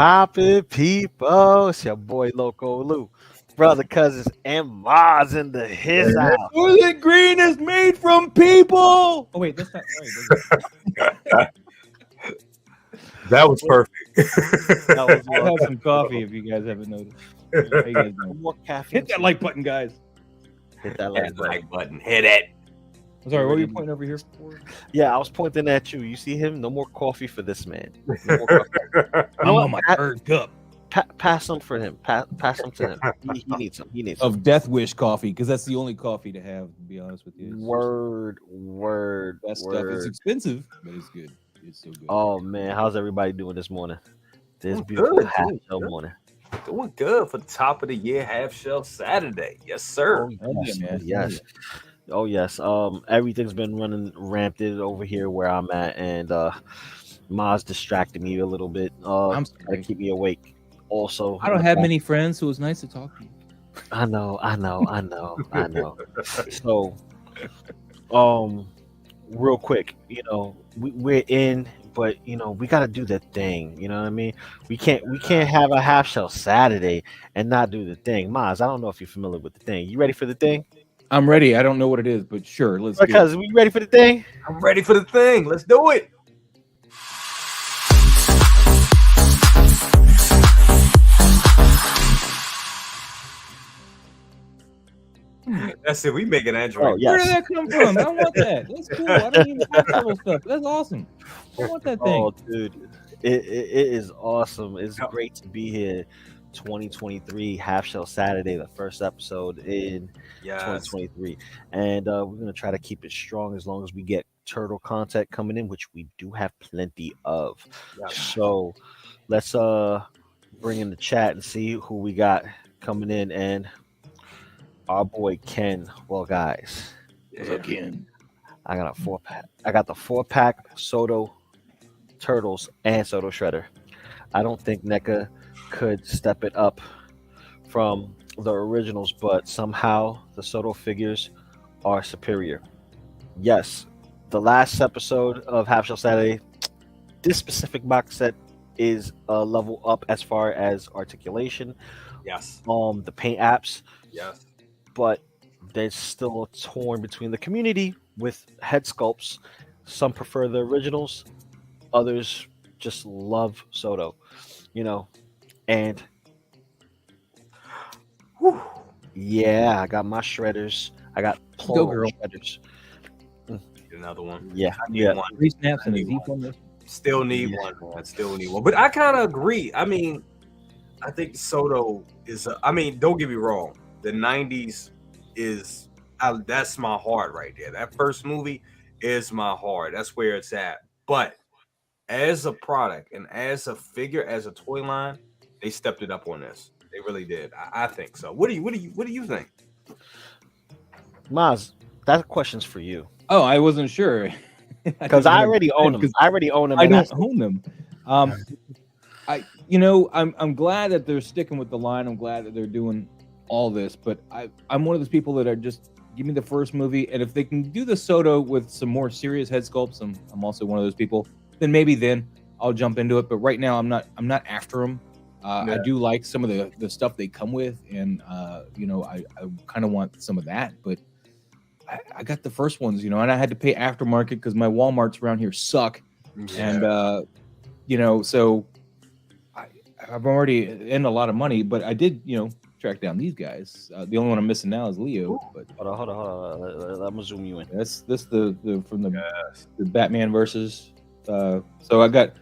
poppin' people? It's your boy Loco Lou, brother, cousins, and Mars in the his house. Soylent Green is made from people. Oh wait, that's not right. That was perfect. That was I'll well. have some coffee if you guys haven't noticed. How you guys No doing? more caffeine. Hit that like button, guys. Hit that Hit like that button. like button. Hit it. I'm sorry, what were you pointing over here for? Yeah, I was pointing at you. You see him? No more coffee for this man. No more coffee. I'm know on what? my third cup Pass some for him. Pass some to him. He needs some. He needs some. of Death Wish coffee because that's the only coffee to have. To be honest with you, Word. Best stuff. It's expensive, but it's good. It's so good. Oh man, how's everybody doing this morning? This Doing beautiful good, half doing show good. morning. Doing good for the top of the year half shelf Saturday. Yes, sir. Oh, yeah, man. Yes. Oh yes. Everything's been running rampant over here where I'm at, and Maz distracted me a little bit. I'm Trying sorry. to keep me awake. Also, I don't have many friends, so it's nice to talk to you. I know. So, real quick, we're in, but we got to do the thing. You know what I mean? We can't have a half shell Saturday and not do the thing. Maz, I don't know if you're familiar with the thing. You ready for the thing? I'm ready. I don't know what it is, but sure, let's do it. Because we ready for the thing? I'm ready for the thing. Let's do it. That's it. We make an Android. Oh Where yes. did that come from? I want that. That's cool. I don't even have turtle stuff. That's awesome. I want that thing. Oh, dude, it is awesome. It's great to be here. 2023 Half Shell Saturday, the first episode in Yes. 2023, and we're gonna try to keep it strong as long as we get turtle content coming in, which we do have plenty of. Yes. So let's bring in the chat and see who we got coming in, and our boy Ken. Well, guys, Again. I got a 4-pack. I got the 4-pack Soto Turtles and Soto Shredder. I don't think NECA could step it up from the originals, but somehow the Soto figures are superior. Yes, the last episode of Half Shell Saturday, this specific box set is a level up as far as articulation, Yes. the paint apps, Yes. but there's still a torn between the community with head sculpts. Some prefer the originals, others just love Soto, and Whew. yeah, I got my shredders. I got Go, plural girl. shredders. Get another one. Yeah, I need yeah. one. 3 snaps and a I need Z one. formation. Still need Yeah. one. I still need one. But I kind of agree. I mean, I think Soto is. Don't get me wrong. The '90s is. That's my heart right there. That first movie is my heart. That's where it's at. But as a product and as a figure, as a toy line, they stepped it up on this. They really did. I think so. What do you think? Maz, that question's for you Oh, I wasn't sure. because I already own them. I already own them. I and don't that's- own them. I'm glad that they're sticking with the line. I'm glad that they're doing all this, but I'm one of those people that are just give me the first movie, and if they can do the Soto with some more serious head sculpts, I'm also one of those people. Then I'll jump into it. But right now, I'm not after them. I do like some of the stuff they come with, and I kind of want some of that, but. I got the first ones, and I had to pay aftermarket because my Walmarts around here suck. And, so I've already in a lot of money, but I did, track down these guys. The only one I'm missing now is Leo. But Hold on. I'm gonna zoom you in. that's the from the Batman versus. So I got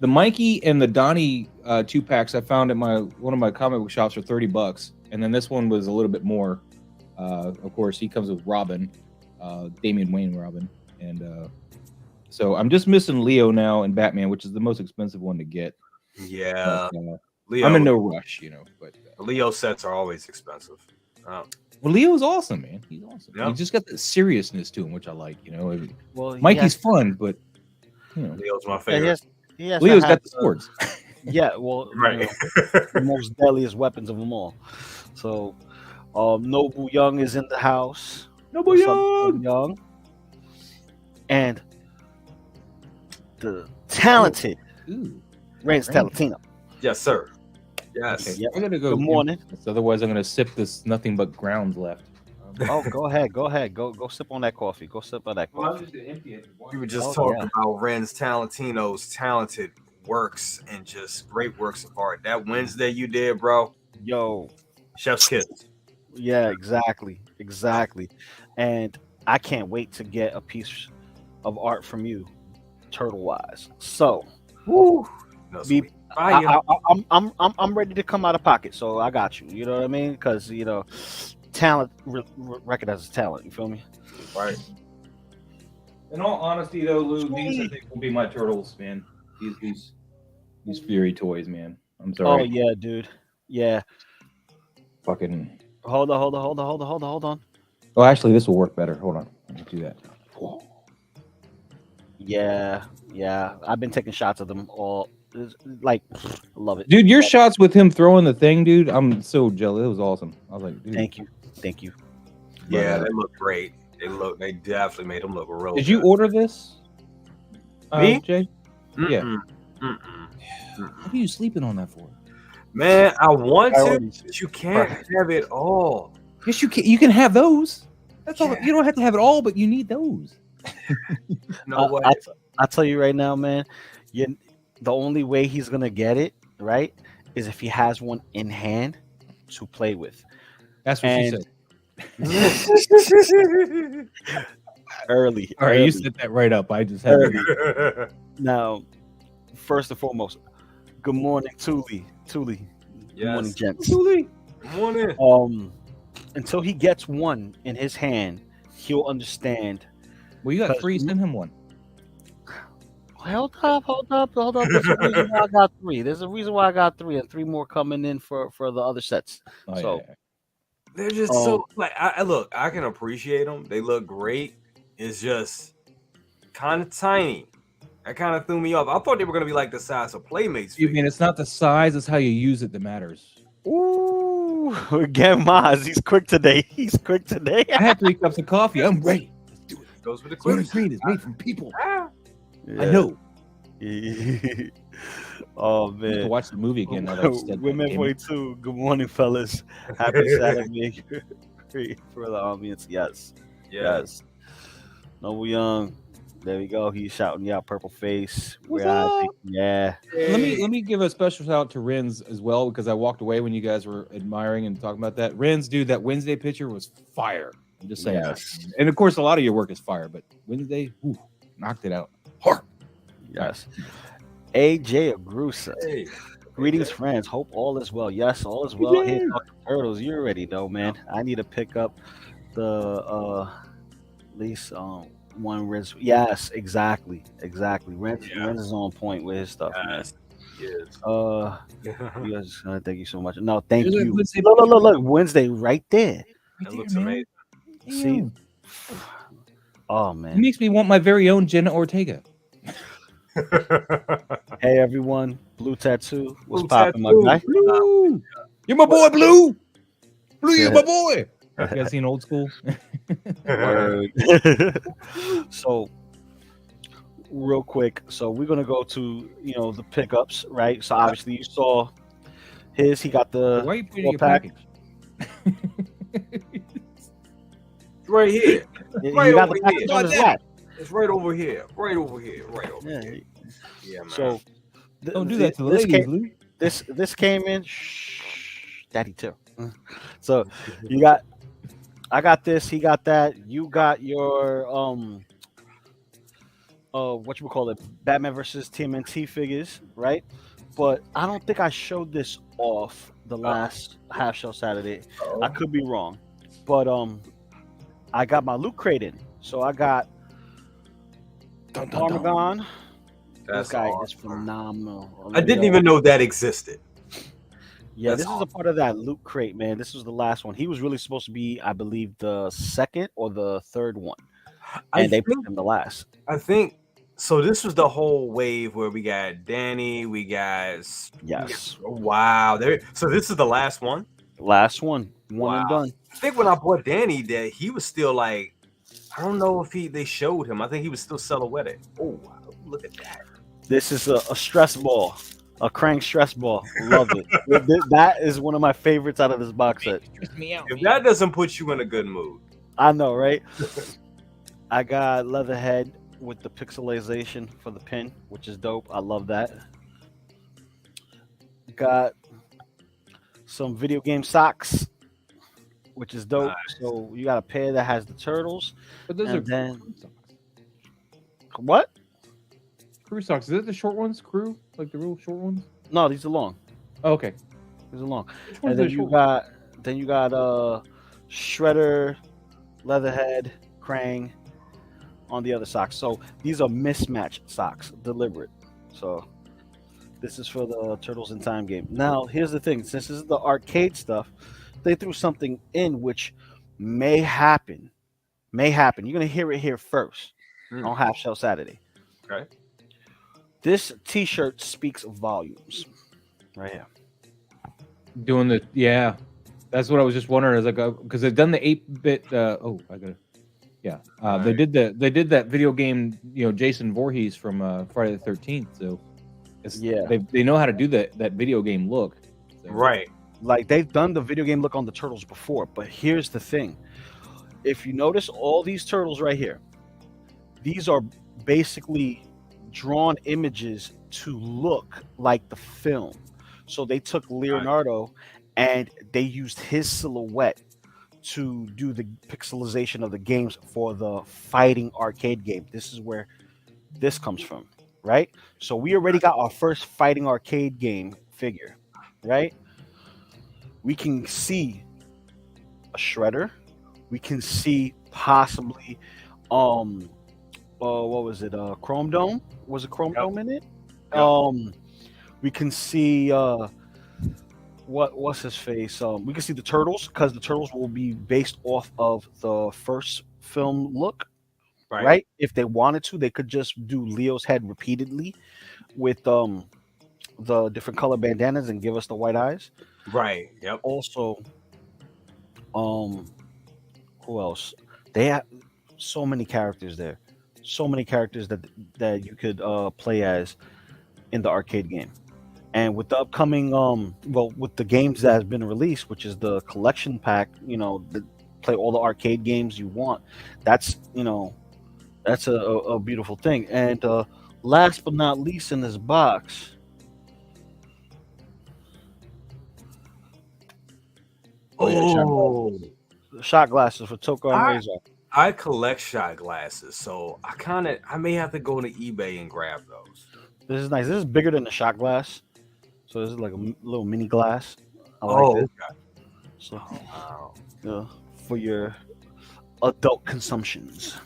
the Mikey and the Donnie 2-packs I found at one of my comic book shops for $30, and then this one was a little bit more. Of course, he comes with Robin, Damian Wayne Robin, and so I'm just missing Leo now and Batman, which is the most expensive one to get. Yeah. But, Leo, I'm in no rush, But Leo sets are always expensive. well, Leo's awesome, man. He's awesome. Yeah. He's just got the seriousness to him, which I like. Well, Mikey's fun, but Leo's my yeah, favorite. he has to Leo's have got the swords. Yeah, well, Right. the most deadliest weapons of them all. So, Noble Young is in the house. Noble What's up, Young. Young? And the talented Ooh. Reigns Reigns. Talatino. Yes, sir. Yes. Okay, Yep. I'm gonna go. Good morning. Otherwise, I'm gonna sip this nothing but grounds left. Oh, go ahead. Go sip on that coffee. Go sip on that Well, I'm coffee. just gonna empty it. We were just Oh, talking yeah. about Renz Talentino's talented works and just great works of art. That Wednesday you did, bro. Yo, Chef's kiss. yeah, exactly. And I can't wait to get a piece of art from you, turtle wise. So Woo. No, Be- sweet. Fire. I'm ready to come out of pocket. So I got you. You know what I mean? Because talent recognizes talent. You feel me? Right. In all honesty, though, Lou, these I think will be my turtles, man. These Fury toys, man. I'm Oh sorry. yeah, dude. Yeah. Fucking. Hold on. Oh, actually, this will work better. Hold on. Let me do that. Yeah. I've been taking shots of them all. Like, love it. Dude, your shots with him throwing the thing, dude. I'm so jealous. It was awesome. I was like, dude. Thank you. Yeah, But, they look great. They definitely made them look real. Did you good. order this? Me? Jay? Yeah. Mm-mm. Mm-mm. What are you sleeping on that for? Man, I want to, Priorities. but you can't have it all. Yes, you can. You can have those. That's all. You don't have to have it all, but you need those. No way. I'll tell you right now, man. The only way he's gonna get it right is if he has one in hand to play with. That's what she And- said. Early. All right, you early. set that right up. I just had to. Now, first and foremost, good morning, Thule. Good morning, Yes. gents. Good morning. Until he gets one in his hand, he'll understand. Well, you got 3. Send him one. Hold up. There's a reason why I got 3. There's a reason why I got 3, and 3 more coming in for the other sets. Oh, So- yeah. They're just so like I look. I can appreciate them. They look great. It's just kind of tiny. That kind of threw me off. I thought they were gonna be like the size of Playmates. You mean it's not the size; it's how you use it that matters. Ooh, again, Maz. He's quick today. I had 3 cups of coffee. I'm ready. Let's do it. Goes with the Green clips. Green is made from people. Ah. I know. Oh I have man. to watch the movie again. Now that I've said that. Women Damn it. 42. Good morning, fellas. Happy Saturday for the audience. Yes. Noble Young. There we go. He's shouting you out, purple face. What's Where I up? think- yeah. Let me give a special shout out to Renz as well because I walked away when you guys were admiring and talking about that. Renz, dude, that Wednesday picture was fire. I'm just saying. Yes. And of course, a lot of your work is fire, but Wednesday, knocked it out. Hard. Yes. AJ Agrusa. Hey. Greetings, friends. Hope all is well. Yes, all is well. Here, Yeah. talking turtles. You already know, man. I need to pick up the at least one Renz. Yes, exactly. Renz is on point with his stuff, Yes. Yes. man. Yes, thank you so much. No, thank There's a you. Wednesday Look, Wednesday right there. That looks amazing. See? Damn. Oh It man. makes me want my very own Jenna Ortega. Hey everyone, Blue Tattoo. What's Blue popping, my Tattoo. guy? Blue. You're my boy, Blue. Blue, you're Yeah. my boy. You guys seen Old School? Word. So real quick, so we're gonna go to the pickups, right? So obviously you saw his. He got the Why are you putting full your pack. package? Right here. You Right got over the package here. on his lap. It's right over here. Right over here. Yeah. Yeah, man. So Don't do that to the this ladies, came, Lou. this came in. Shh, Daddy too. So you got. I got this. He got that. You got your what you would call it, Batman versus TMNT figures, right? But I don't think I showed this off the last half show Saturday. I could be wrong, but I got my loot crate in, so I got Armagon. This guy is phenomenal. I didn't even know that existed. Yeah, That's this is a part of that loot crate, man. This was the last one. He was really supposed to be, I believe, the second or the third one, and they put him the last. I think so. This was the whole wave where we got Danny, we got Yes, wow. So this is the last one. last one and Wow. done. I think when I bought Danny, that he was still like, I don't know if they showed him. I think he was still silhouetted. Oh wow, look at that. This is a stress ball. A Krang stress ball. Love it. That is one of my favorites out of this box set. Stress me out. If that doesn't put you in a good mood, I know, right? I got Leatherhead with the pixelization for the pin, which is dope. I love that. Got some video game socks, which is dope. Nice. So you got a pair that has the turtles. But those And are then- crew socks. What? Crew socks. Is that the short ones? Crew, like the real short ones? No, these are long. Oh, okay. These are long. Which And ones are then the you short? got Shredder, Leatherhead, Krang on the other socks. So these are mismatched socks, deliberate. So this is for the Turtles in Time game. Now here's the thing: since this is the arcade stuff, they threw something in which may happen. May happen. You're gonna hear it here first Hmm. on Half Shell Saturday. Okay. This T-shirt speaks volumes. Right here. Doing the that's what I was just wondering. Is like because they've done the 8-bit. They did that video game. Jason Voorhees from Friday the 13th. So they know how to do that video game look. So. Right. Like they've done the video game look on the turtles before, but here's the thing: if you notice all these turtles right here, these are basically drawn images to look like the film. So they took Leonardo and they used his silhouette to do the pixelization of the games for the fighting arcade game. This is where this comes from, right? So we already got our first fighting arcade game figure, right? We can see a Shredder. We can see possibly what was it? Chrome Dome? Was it Chrome Yep. Dome in it? Yep. We can see what's his face? We can see the turtles because the turtles will be based off of the first film look, right? If they wanted to, they could just do Leo's head repeatedly with the different color bandanas and give us the white eyes. Right. Yep. Also, who else? They have so many characters there. So many characters that you could play as in the arcade game. And with the upcoming with the games that has been released, which is the collection pack, play all the arcade games you want. That's a beautiful thing. And last but not least in this box, shot glasses for Toko and Razor. I collect shot glasses, so I may have to go to eBay and grab those. This is nice. This is bigger than the shot glass, so this is like a little mini glass. I like this. Okay. So Wow. for your adult consumptions,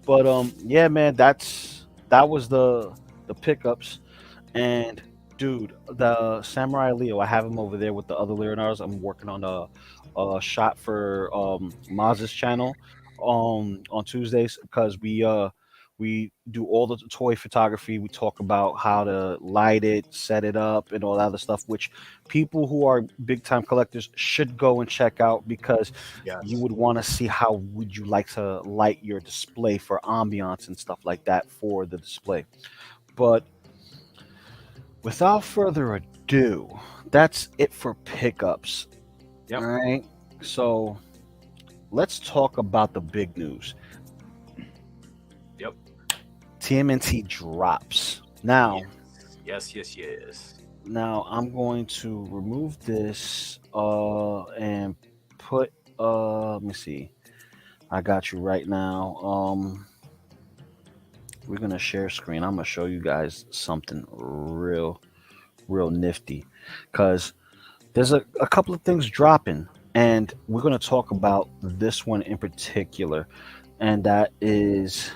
But yeah, man, that was the pickups, and dude, the Samurai Leo, I have him over there with the other Leonardos. I'm working on a shot for Maz's channel on Tuesdays because we do all the toy photography. We talk about how to light it, set it up, and all that other stuff, which people who are big time collectors should go and check out because Yes. you would want to see how would you like to light your display for ambiance and stuff like that for the display. But without further ado, that's it for pickups. Yep. All right. So let's talk about the big news. Yep. TMNT drops. Now, Yes. now I'm going to remove this and put let me see. I got you right now. We're gonna share screen. I'm gonna show you guys something real nifty because there's a couple of things dropping, and we're gonna talk about this one in particular, and that is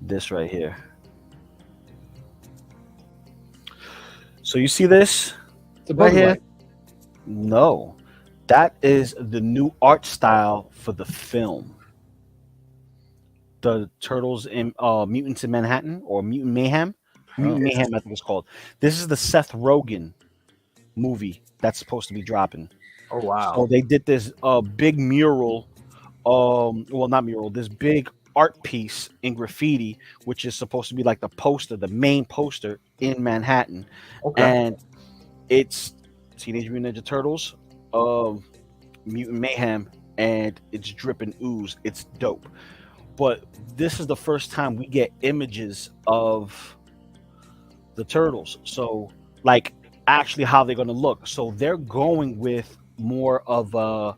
this right here. So you see this It's a right Bug here? Light. No, that is the new art style for the film. The Turtles in Mutants in Manhattan or Mutant Mayhem. Mutant Mayhem, I think it's called. This is the Seth Rogen movie that's supposed to be dropping. Oh wow. So they did this big mural, well not mural, this big art piece in graffiti, which is supposed to be like the poster, the main poster in Manhattan, Okay. and it's Teenage Mutant Ninja Turtles, Mutant Mayhem, and it's dripping ooze. It's dope. But this is the first time we get images of the turtles. So, like, actually, how they're going to look. So they're going with more of a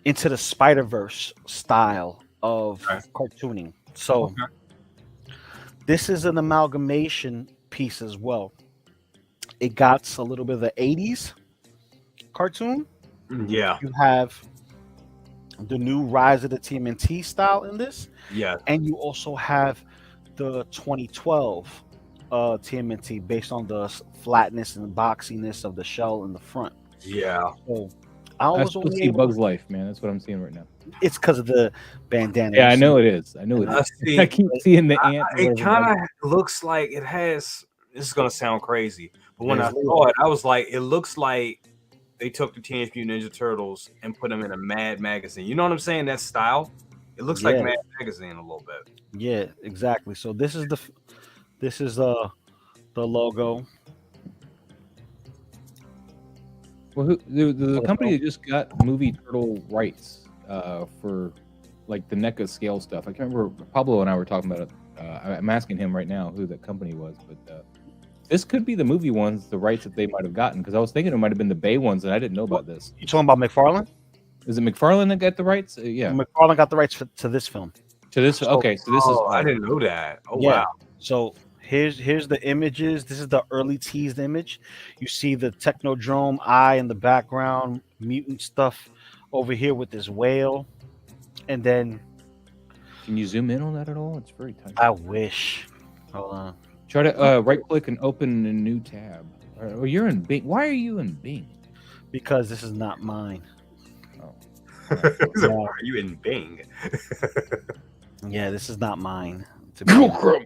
into the Spider Verse style of Okay. cartooning. So Okay. this is an amalgamation piece as well. It got a little bit of the 80s cartoon. Yeah. You have the new Rise of the TMNT style in this, Yeah. and you also have the 2012 TMNT based on the flatness and boxiness of the shell in the front. Yeah. So I I was still only see able Bugs Life, man. That's what I'm seeing right now. it's because of the bandana. Yeah, I You know see- it is. I know it I is. see. I keep seeing the ant. or It whatever kind of looks like it has. This is gonna sound crazy, but when I There's saw it, I was like, it looks like they took the Teenage Mutant Ninja Turtles and put them in a Mad magazine. You know what I'm saying? That style. It looks like Yeah. Mad magazine a little bit. Yeah, exactly. So this is the logo. Well, the company that just got movie turtle rights for like the NECA scale stuff. I can't remember. Pablo and I were talking about it. I'm asking him right now who that company was, but this could be the movie ones, the rights that they might have gotten. Because I was thinking it might have been the Bay ones, and I didn't know about this. You talking about McFarlane? Is it McFarlane that got the rights? Yeah, McFarlane got the rights to this film. to this. So- Okay, so this is. Oh, I didn't know that. Oh Yeah. wow. So here's the images. This is the early teased image. You see the Technodrome eye in the background, mutant stuff over here with this whale, and then Can you zoom in on that at all? It's very tiny. I wish. Hold on. Try to right click and open a new tab. Oh, you're in Bing. Why are you in Bing? Because this is not mine. Oh. He's like, "Why are you in Bing?" Yeah, this is not mine. To be honest. Fulcrum.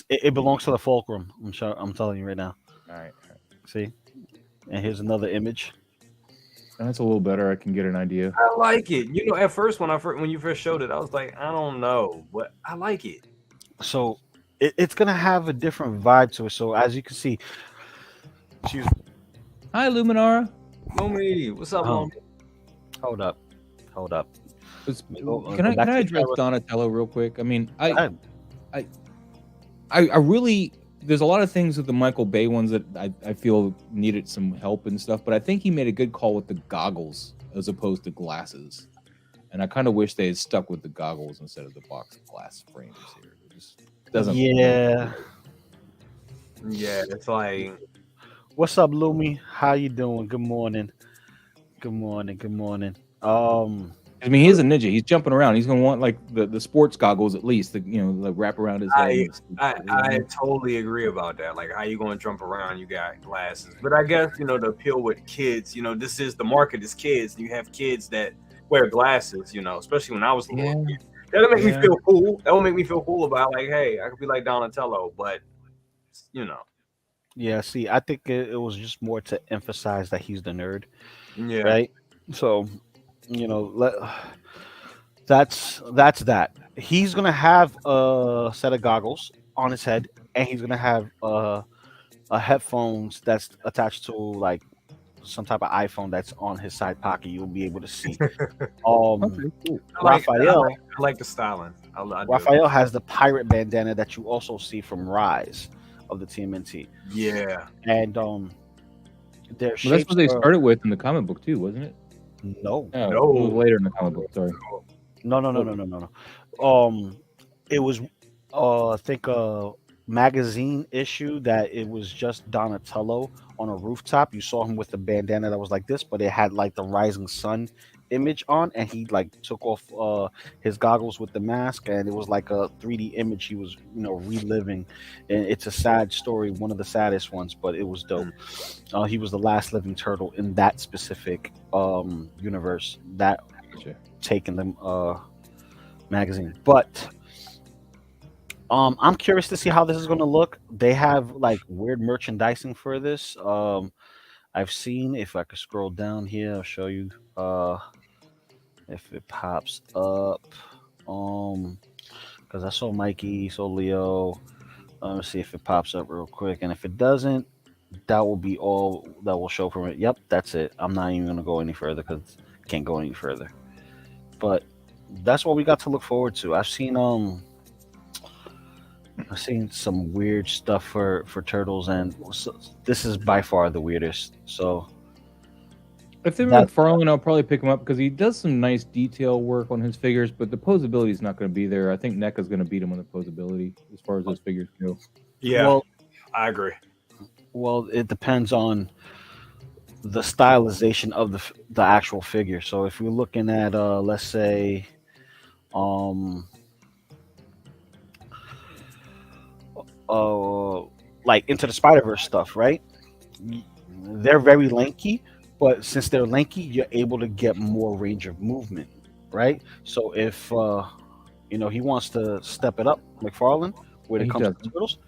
It belongs to the Fulcrum. I'm telling you right now. All right. See, and here's another image. That's a little better. I can get an idea. I like it. You know, at first when you first showed it, I was like, I don't know, but I like it. So it's gonna have a different vibe to it. So as you can see, excuse me. Hi, Luminara. Mommy, what's up, Oh. Mommy? Hold up. Can I address Donatello real quick? I mean, I really there's a lot of things with the Michael Bay ones that I feel needed some help and stuff, but I think he made a good call with the goggles as opposed to glasses. And I kind of wish they had stuck with the goggles instead of the box glass frames here. It just doesn't. Yeah. Yeah, it's like What's up, Lumi? How you doing? Good morning. Good morning. I mean, he's a ninja. He's jumping around. He's gonna want like the sports goggles at least, like wrap around his head. I totally agree about that. Like, how you going to jump around? You got glasses, but I guess the appeal with kids. This is the market is kids. You have kids that wear glasses. Especially when I was a little kid. That'll make me feel cool. That will make me feel cool about like, hey, I could be like Donatello, but Yeah, see, I think it was just more to emphasize that he's the nerd, yeah, right? So, that's that. He's gonna have a set of goggles on his head, and he's gonna have a headphones that's attached to like some type of iPhone that's on his side pocket. You'll be able to see. Okay, cool. Raphael, I like the styling. I do. Raphael has the pirate bandana that you also see from Rise of the TMNT, Yeah, and their Well, that's shapes what they are- started with in the comic book too, wasn't it? No, Oh, No. it was later in the comic book. Sorry. no. It was I think a magazine issue that it was just Donatello on a rooftop. You saw him with a bandana that was like this, but it had like the rising sun image on, and he like took off his goggles with the mask, and it was like a 3D image he was reliving. And it's a sad story, one of the saddest ones, but it was dope. He was the last living turtle in that specific universe that Gotcha. taken the magazine. But I'm curious to see how this is going to look. They have like weird merchandising for this. I've seen, if I could scroll down here, I'll show you. If it pops up, because I saw Mikey, saw Leo. Let's see if it pops up real quick, and if it doesn't, that will be all that will show from it. Yep, that's it. I'm not even gonna go any further because can't go any further. But that's what we got to look forward to. I've seen some weird stuff for turtles, and this is by far the weirdest. So If they're That- McFarlane, I'll probably pick him up because he does some nice detail work on his figures, but the posability is not going to be there. I think NECA's going to beat him on the posability as far as those figures go. Yeah, well, I agree. well, it depends on the stylization of the actual figure. So if we're looking at let's say um like Into the Spider-Verse stuff, right? They're very lanky, but since they're lanky, you're able to get more range of movement, right? So if he wants to step it up, McFarlane, when it He comes does. to turtles,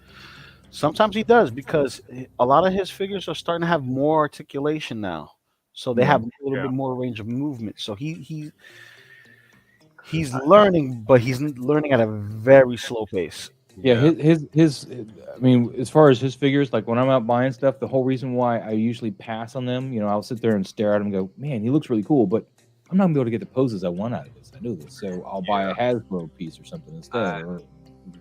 sometimes he does because a lot of his figures are starting to have more articulation now, so they Yeah. have a little Yeah. bit more range of movement. So he's learning, but he's learning at a very slow pace. Yeah, his. I mean, as far as his figures, like when I'm out buying stuff, the whole reason why I usually pass on them, I'll sit there and stare at him and go, "Man, he looks really cool," but I'm not gonna be able to get the poses I want out of this. I know this, so I'll buy a Hasbro piece or something instead.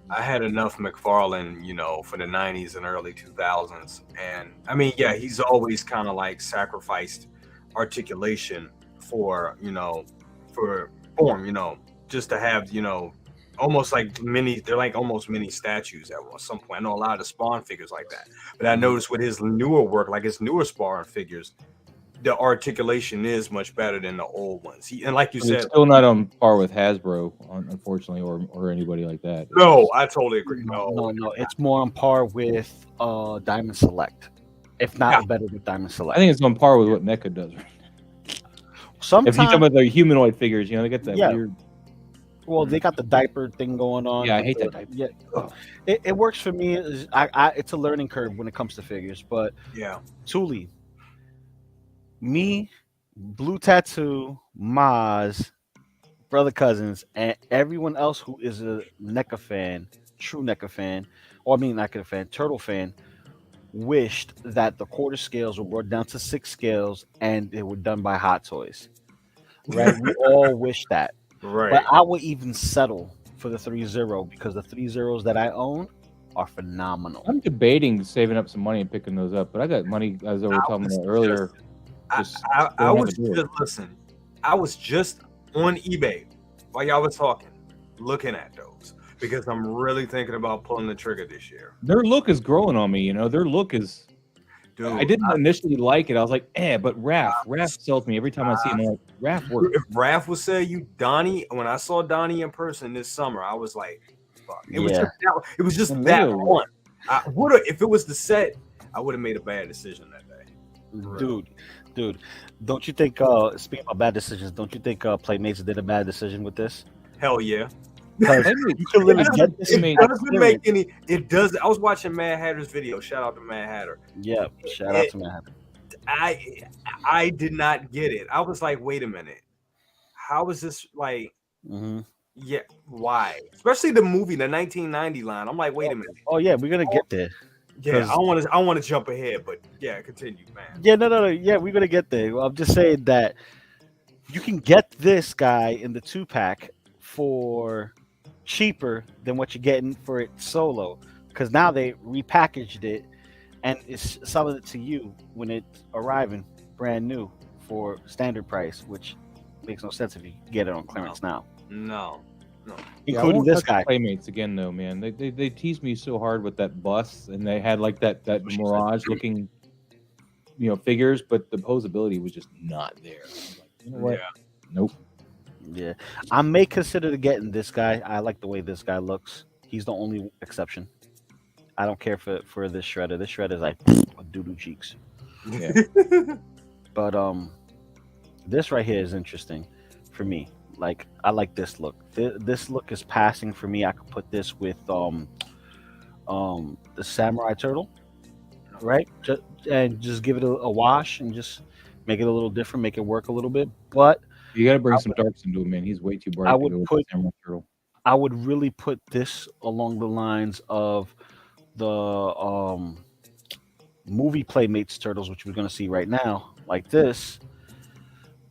I had enough McFarlane, for the 90s and early 2000s. And I mean, yeah, he's always kind of like sacrificed articulation for, for form, just to have, almost like they're like almost mini statues at some point. I know a lot of the Spawn figures like that. But I noticed with his newer work, like his newer Spawn figures, the articulation is much better than the old ones. And like you But said, it's still not on par with Hasbro, unfortunately, or anybody like that. no, I totally agree. No, it's more on par with Diamond Select, if not better with Diamond I Select. think it's on par with what NECA does. If Sometimes, you talk about the humanoid figures, they get that Yeah. weird. well, they got the diaper thing going on. Yeah, I hate that diaper. Yeah, it works for me. It's a learning curve when it comes to figures, but Yeah. Thule, me, Blue Tattoo, Maz, Brother Cousins, and everyone else who is a NECA fan, true NECA fan, or I mean NECA fan, Turtle fan, wished that the quarter scales were brought down to 6 scales and they were done by Hot Toys. Right? We all wish that. Right. But I would even settle for the 3-0 because the 3-0s that I own are phenomenal. I'm debating saving up some money and picking those up, but I got money, as I was talking about earlier. Just I don't have was to do it. just listen. I was just on eBay while y'all was talking, looking at those because I'm really thinking about pulling the trigger this year. Their look is growing on me. Their look is. Dude, I didn't initially like it. I was like, but Raph sells me every time I see him. I'm like, Raph works. If Raph would say you Donnie, when I saw Donnie in person this summer, I was like, fuck. It was Yeah. just that, it was just And that Leo- one. I would have if it was the set, I would have made a bad decision that day. Dude, don't you think speaking of bad decisions, don't you think Playmates did a bad decision with this? Hell yeah. Because you can literally get this. It doesn't make any. It does. I was watching Mad Hatter's video. Shout out to Mad Hatter. Yeah, shout out to Matt. I did not get it. I was like, wait a minute. How is this like? Mm-hmm. Yeah, why? Especially the movie, the 1990 line. I'm like, wait a minute. Oh yeah, we're gonna get there. Yeah, I want to jump ahead, but yeah, continue, man. Yeah, no. Yeah, we're gonna get there. I'm just saying that you can get this guy in the 2-pack for cheaper than what you're getting for it solo, because now they repackaged it and it's selling it to you when it's arriving brand new for standard price, which makes no sense if you get it on clearance now, No. including I won't this touch guy. Playmates again, though, man. They teased me so hard with that bus, and they had like that Mirage looking, figures, but the posability was just not there. I was like, you know what? Yeah. Nope. Yeah, I may consider getting this guy. I like the way this guy looks. He's the only exception. I don't care for this shredder. This shredder is like doo-doo cheeks. Yeah. But this right here is interesting for me. Like I like this look. This look is passing for me. I could put this with the Samurai Turtle, right? And just give it a wash and just make it a little different, make it work a little bit. But You got to bring some darks into him, man. He's way too bright. I to would go with put- the Samurai Turtle. I would really put this along the lines of the movie Playmates Turtles, which we're going to see right now, like this.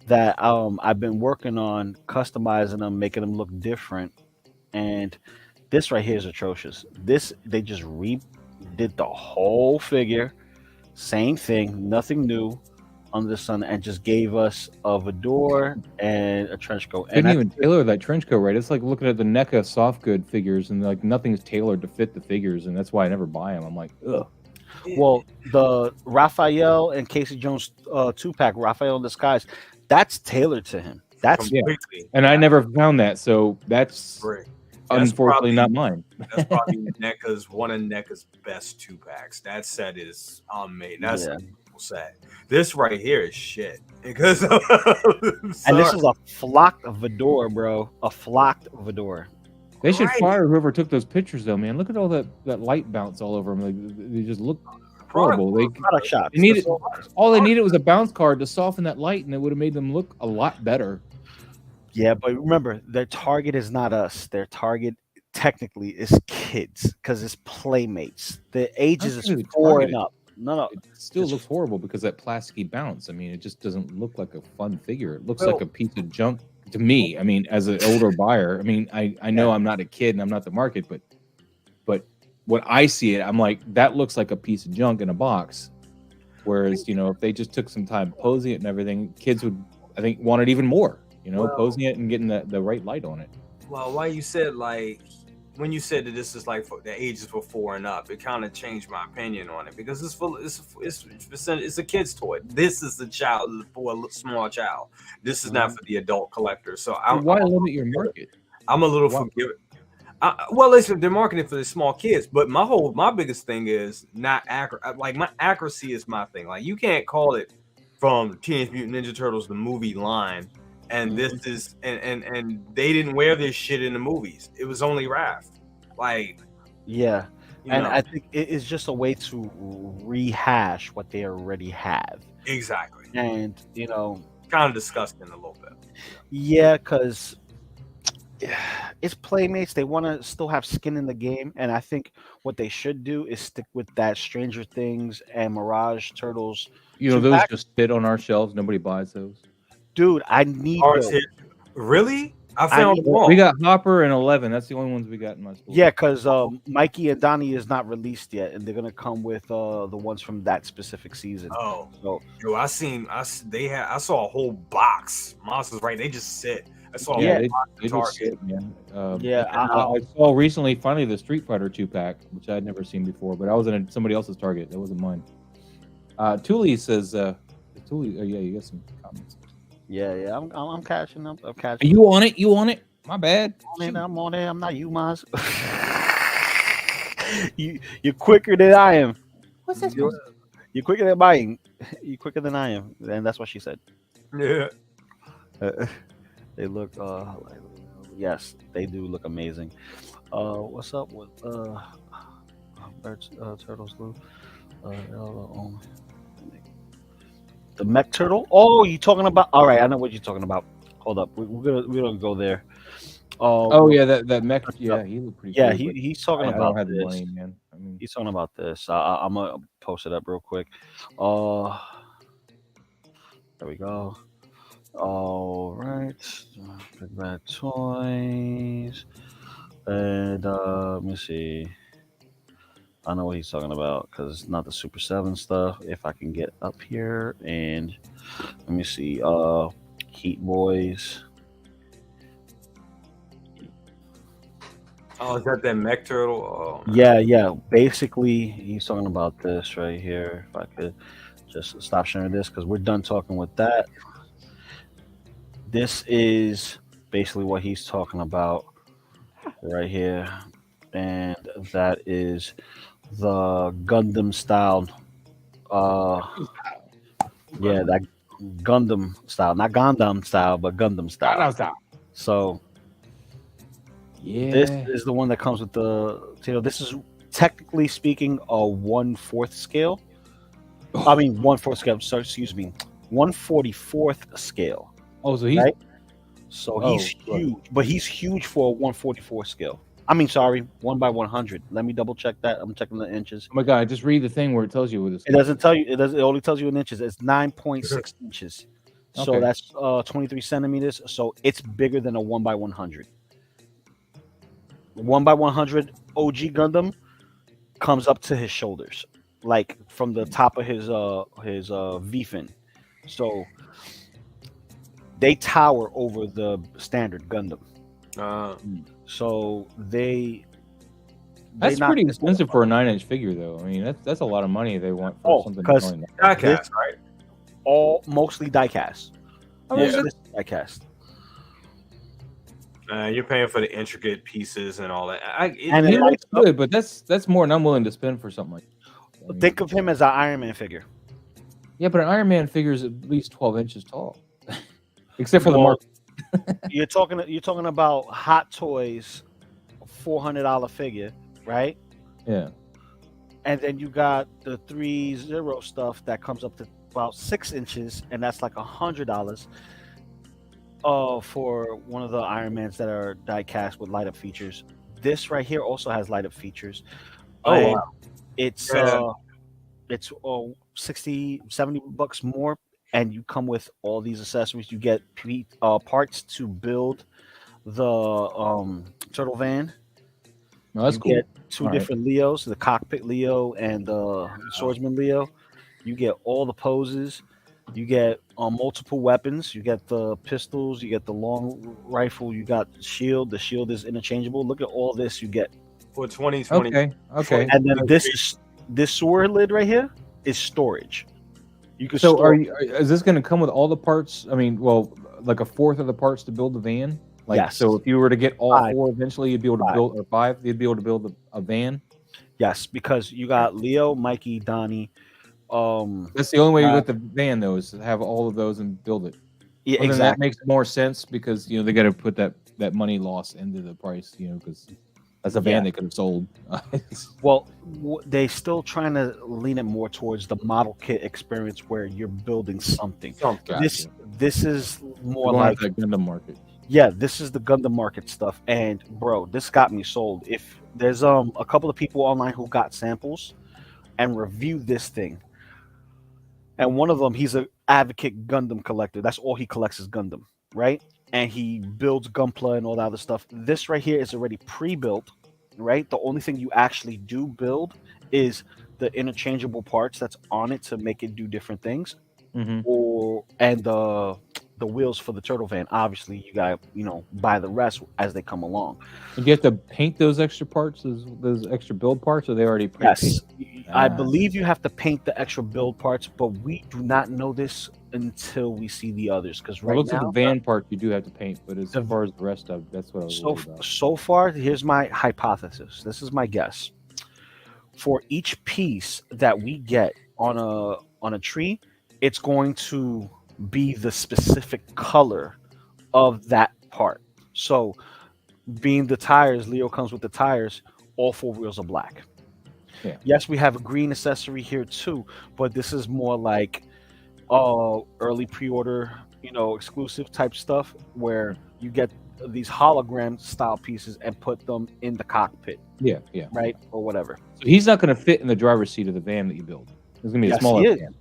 That I've been working on customizing them, making them look different, and this right here is atrocious. This they just redid the whole figure, same thing, nothing new under the sun, and just gave us a Vidor and a trench coat. And Couldn't even tailor that trench coat right. It's like looking at the NECA soft good figures, and like nothing's tailored to fit the figures, and that's why I never buy them. I'm like, ugh. well, the Raphael and Casey Jones 2-pack, Raphael in Disguise, that's tailored to him. That's completely. And I never found that, so that's Right. That's unfortunately probably- not mine. That's probably one of NECA's best 2-packs. That set is amazing. That's Yeah. a beautiful set. This right here is shit. Because and this is a flocked Vidor, bro. A flocked Vidor. They should Right. fire whoever took those pictures, though, man. Look at all that light bounce all over them. Like, they just look horrible. Product shots. They needed, That's all. all they needed was a bounce card to soften that light, and it would have made them look a lot better. Yeah, but remember, their target is not us. Their target technically is kids because it's Playmates. The ages That's is really 4 and targeted. up. No. It still It's- looks horrible because that plasticky bounce. I mean, it just doesn't look like a fun figure. It looks Well- like a piece of junk to me. I mean, as an older buyer, I mean, I know I'm not a kid and I'm not the market, but when I see it, I'm like, that looks like a piece of junk in a box. Whereas, you know, if they just took some time posing it and everything, kids would, I think, want it even more. You know, Well- posing it and getting the right light on it. Well, why you said like when you said that this is like for the ages for 4 and up, it kind of changed my opinion on it because it's a kid's toy. This is the child for a small child. This is not for the adult collector. So Why limit your market? I'm a little Why? forgiving. Well, listen, they're marketing for the small kids, but my biggest thing is not accurate. Like my accuracy is my thing. Like you can't call it from Teenage Mutant Ninja Turtles the movie line, and this is and they didn't wear this shit in the movies. It was only Raph. Like Yeah. you And know, I think it is just a way to rehash what they already have. exactly And, you know, kind of disgusting a little bit. yeah, because it's Playmates. They want to still have skin in the game. And I think what they should do is stick with that Stranger Things and Mirage Turtles. You know, Two those pack? just sit on our shelves. Nobody buys those. Dude, I need Ours those. hit. Really? I found need- them all. We got Hopper and 11. That's the only ones we got in my school. Yeah, because Mikey and Donnie is not released yet, and they're gonna come with the ones from that specific season. Oh, So yo, I saw a whole box. Monsters, right? They just sit. I saw a Yeah, whole they box just Target. sit, man. Yeah, and I saw recently, finally, the Street Fighter 2-pack, which I had never seen before, but I was in somebody else's Target. That wasn't mine. Thule says, Thule, oh, yeah, you got some comments. yeah, I'm catching up. I'm Are catching. you on it? You on it? My bad. I'm on it. I'm not you, Maz. You're quicker than I am. What's that? You're quicker than I am. You're quicker than I am, and that's what she said. Yeah. They look yes, they do look amazing. What's up with birds, turtles, Lou? The mech turtle. Oh, you talking about? All right, I know what you're talking about. Hold up, we're gonna go there. Oh, yeah, that mech. Yeah, he looked pretty yeah, cool, but he's talking I don't about have the this. money, man. I mean, He's talking about this. I'm gonna post it up real quick. There we go. All right, Big Bad Toys, and let me see. I know what he's talking about because it's not the Super 7 stuff. If I can get up here and let me see. Heat Boys. Oh, is that mech turtle? Oh, Yeah. Basically, he's talking about this right here. If I could just stop sharing this because we're done talking with that. This is basically what he's talking about right here. And that is the Gundam style. Yeah, that Gundam style. Not Gundam style, but Gundam style. So yeah. this is the one that comes with the, you know, this is technically speaking a 1/4 scale. I mean 1/4 scale. Sorry, excuse me, 1/44 scale. Oh, so he's Right? So Oh, he's right. huge, but he's huge for a 144 scale. I mean, sorry, 1/100. Let me double check that. I'm checking the inches. Oh my god! Just read the thing where it tells you what this. It doesn't tell you. It does. It only tells you in inches. It's 9.6 inches. So Okay. that's 23 centimeters. So it's bigger than a 1/100. 1/100 OG Gundam comes up to his shoulders, like from the top of his V fin. So they tower over the standard Gundam. So That's knock pretty this one expensive for a apart. 9-inch figure, though. I mean, that's a lot of money they want for Oh, something. 'cause going that. Diecast, right? All mostly diecast. I mean, Most Yeah. of this is diecast. You're paying for the intricate pieces and all that. And yeah, it that's lights up. good, but that's more than I'm willing to spend for something like that. I mean, Think of him as an Iron Man figure. yeah, but an Iron Man figure is at least 12 inches tall, except for the Well, mark. You're talking about Hot Toys, $400 figure, right? Yeah. And then you got the 3-0 stuff that comes up to about 6 inches, and that's like $100. For one of the Iron Mans that are die cast with light up features. This right here also has light up features. Oh, And wow. it's Yeah. it's 60, $70 more, and you come with all these accessories. You get parts to build the turtle van. No, that's You cool. get two All right. different Leos, the cockpit Leo and the swordsman Leo. You get all the poses. You get multiple weapons. You get the pistols. You get the long rifle. You got the shield. The shield is interchangeable. Look at all this you get. For 2020. Okay. And then this sword lid right here is storage. You can So store. is this going to come with all the parts? I mean, well, like a fourth of the parts to build the van? Like, Yes. so if you were to get all 5. 4 eventually, you'd be able to 5. build, or 5, you'd be able to build a van? Yes, because you got Leo, Mikey, Donnie. That's the only way you get the van, though, is to have all of those and build it. Yeah, Well, then that exactly. makes more sense because they got to put that money loss into the price, because that's a van Yeah. they could have sold. Well, they still trying to lean it more towards the model kit experience where you're building something. Something. This is more Going like after the Gundam market. yeah, this is the Gundam market stuff. And bro, this got me sold. If there's a couple of people online who got samples and reviewed this thing, and one of them, he's an advocate Gundam collector. That's all he collects is Gundam, right? And he builds Gunpla and all that other stuff. This right here is already pre-built, right? The only thing you actually do build is the interchangeable parts that's on it to make it do different things, Mm-hmm. and the wheels for the turtle van. Obviously, you got buy the rest as they come along. Do you have to paint those extra parts, those extra build parts, or they already Yes, pre-painted? I believe you have to paint the extra build parts, but we do not know this until we see the others. Because Well, right it looks now, like the van part you do have to paint, but as The- far as the rest of it, that's what I was worried about. so far, here's my hypothesis. This is my guess. For each piece that we get on a tree, it's going to be the specific color of that part. So, being the tires, Leo comes with the tires. All 4 wheels are black. Yeah. Yes, we have a green accessory here too, but this is more like early pre-order, exclusive type stuff where you get these hologram style pieces and put them in the cockpit, Yeah. right, or whatever. So he's not going to fit in the driver's seat of the van that you build. It's going to be a Yes, smaller he is. van.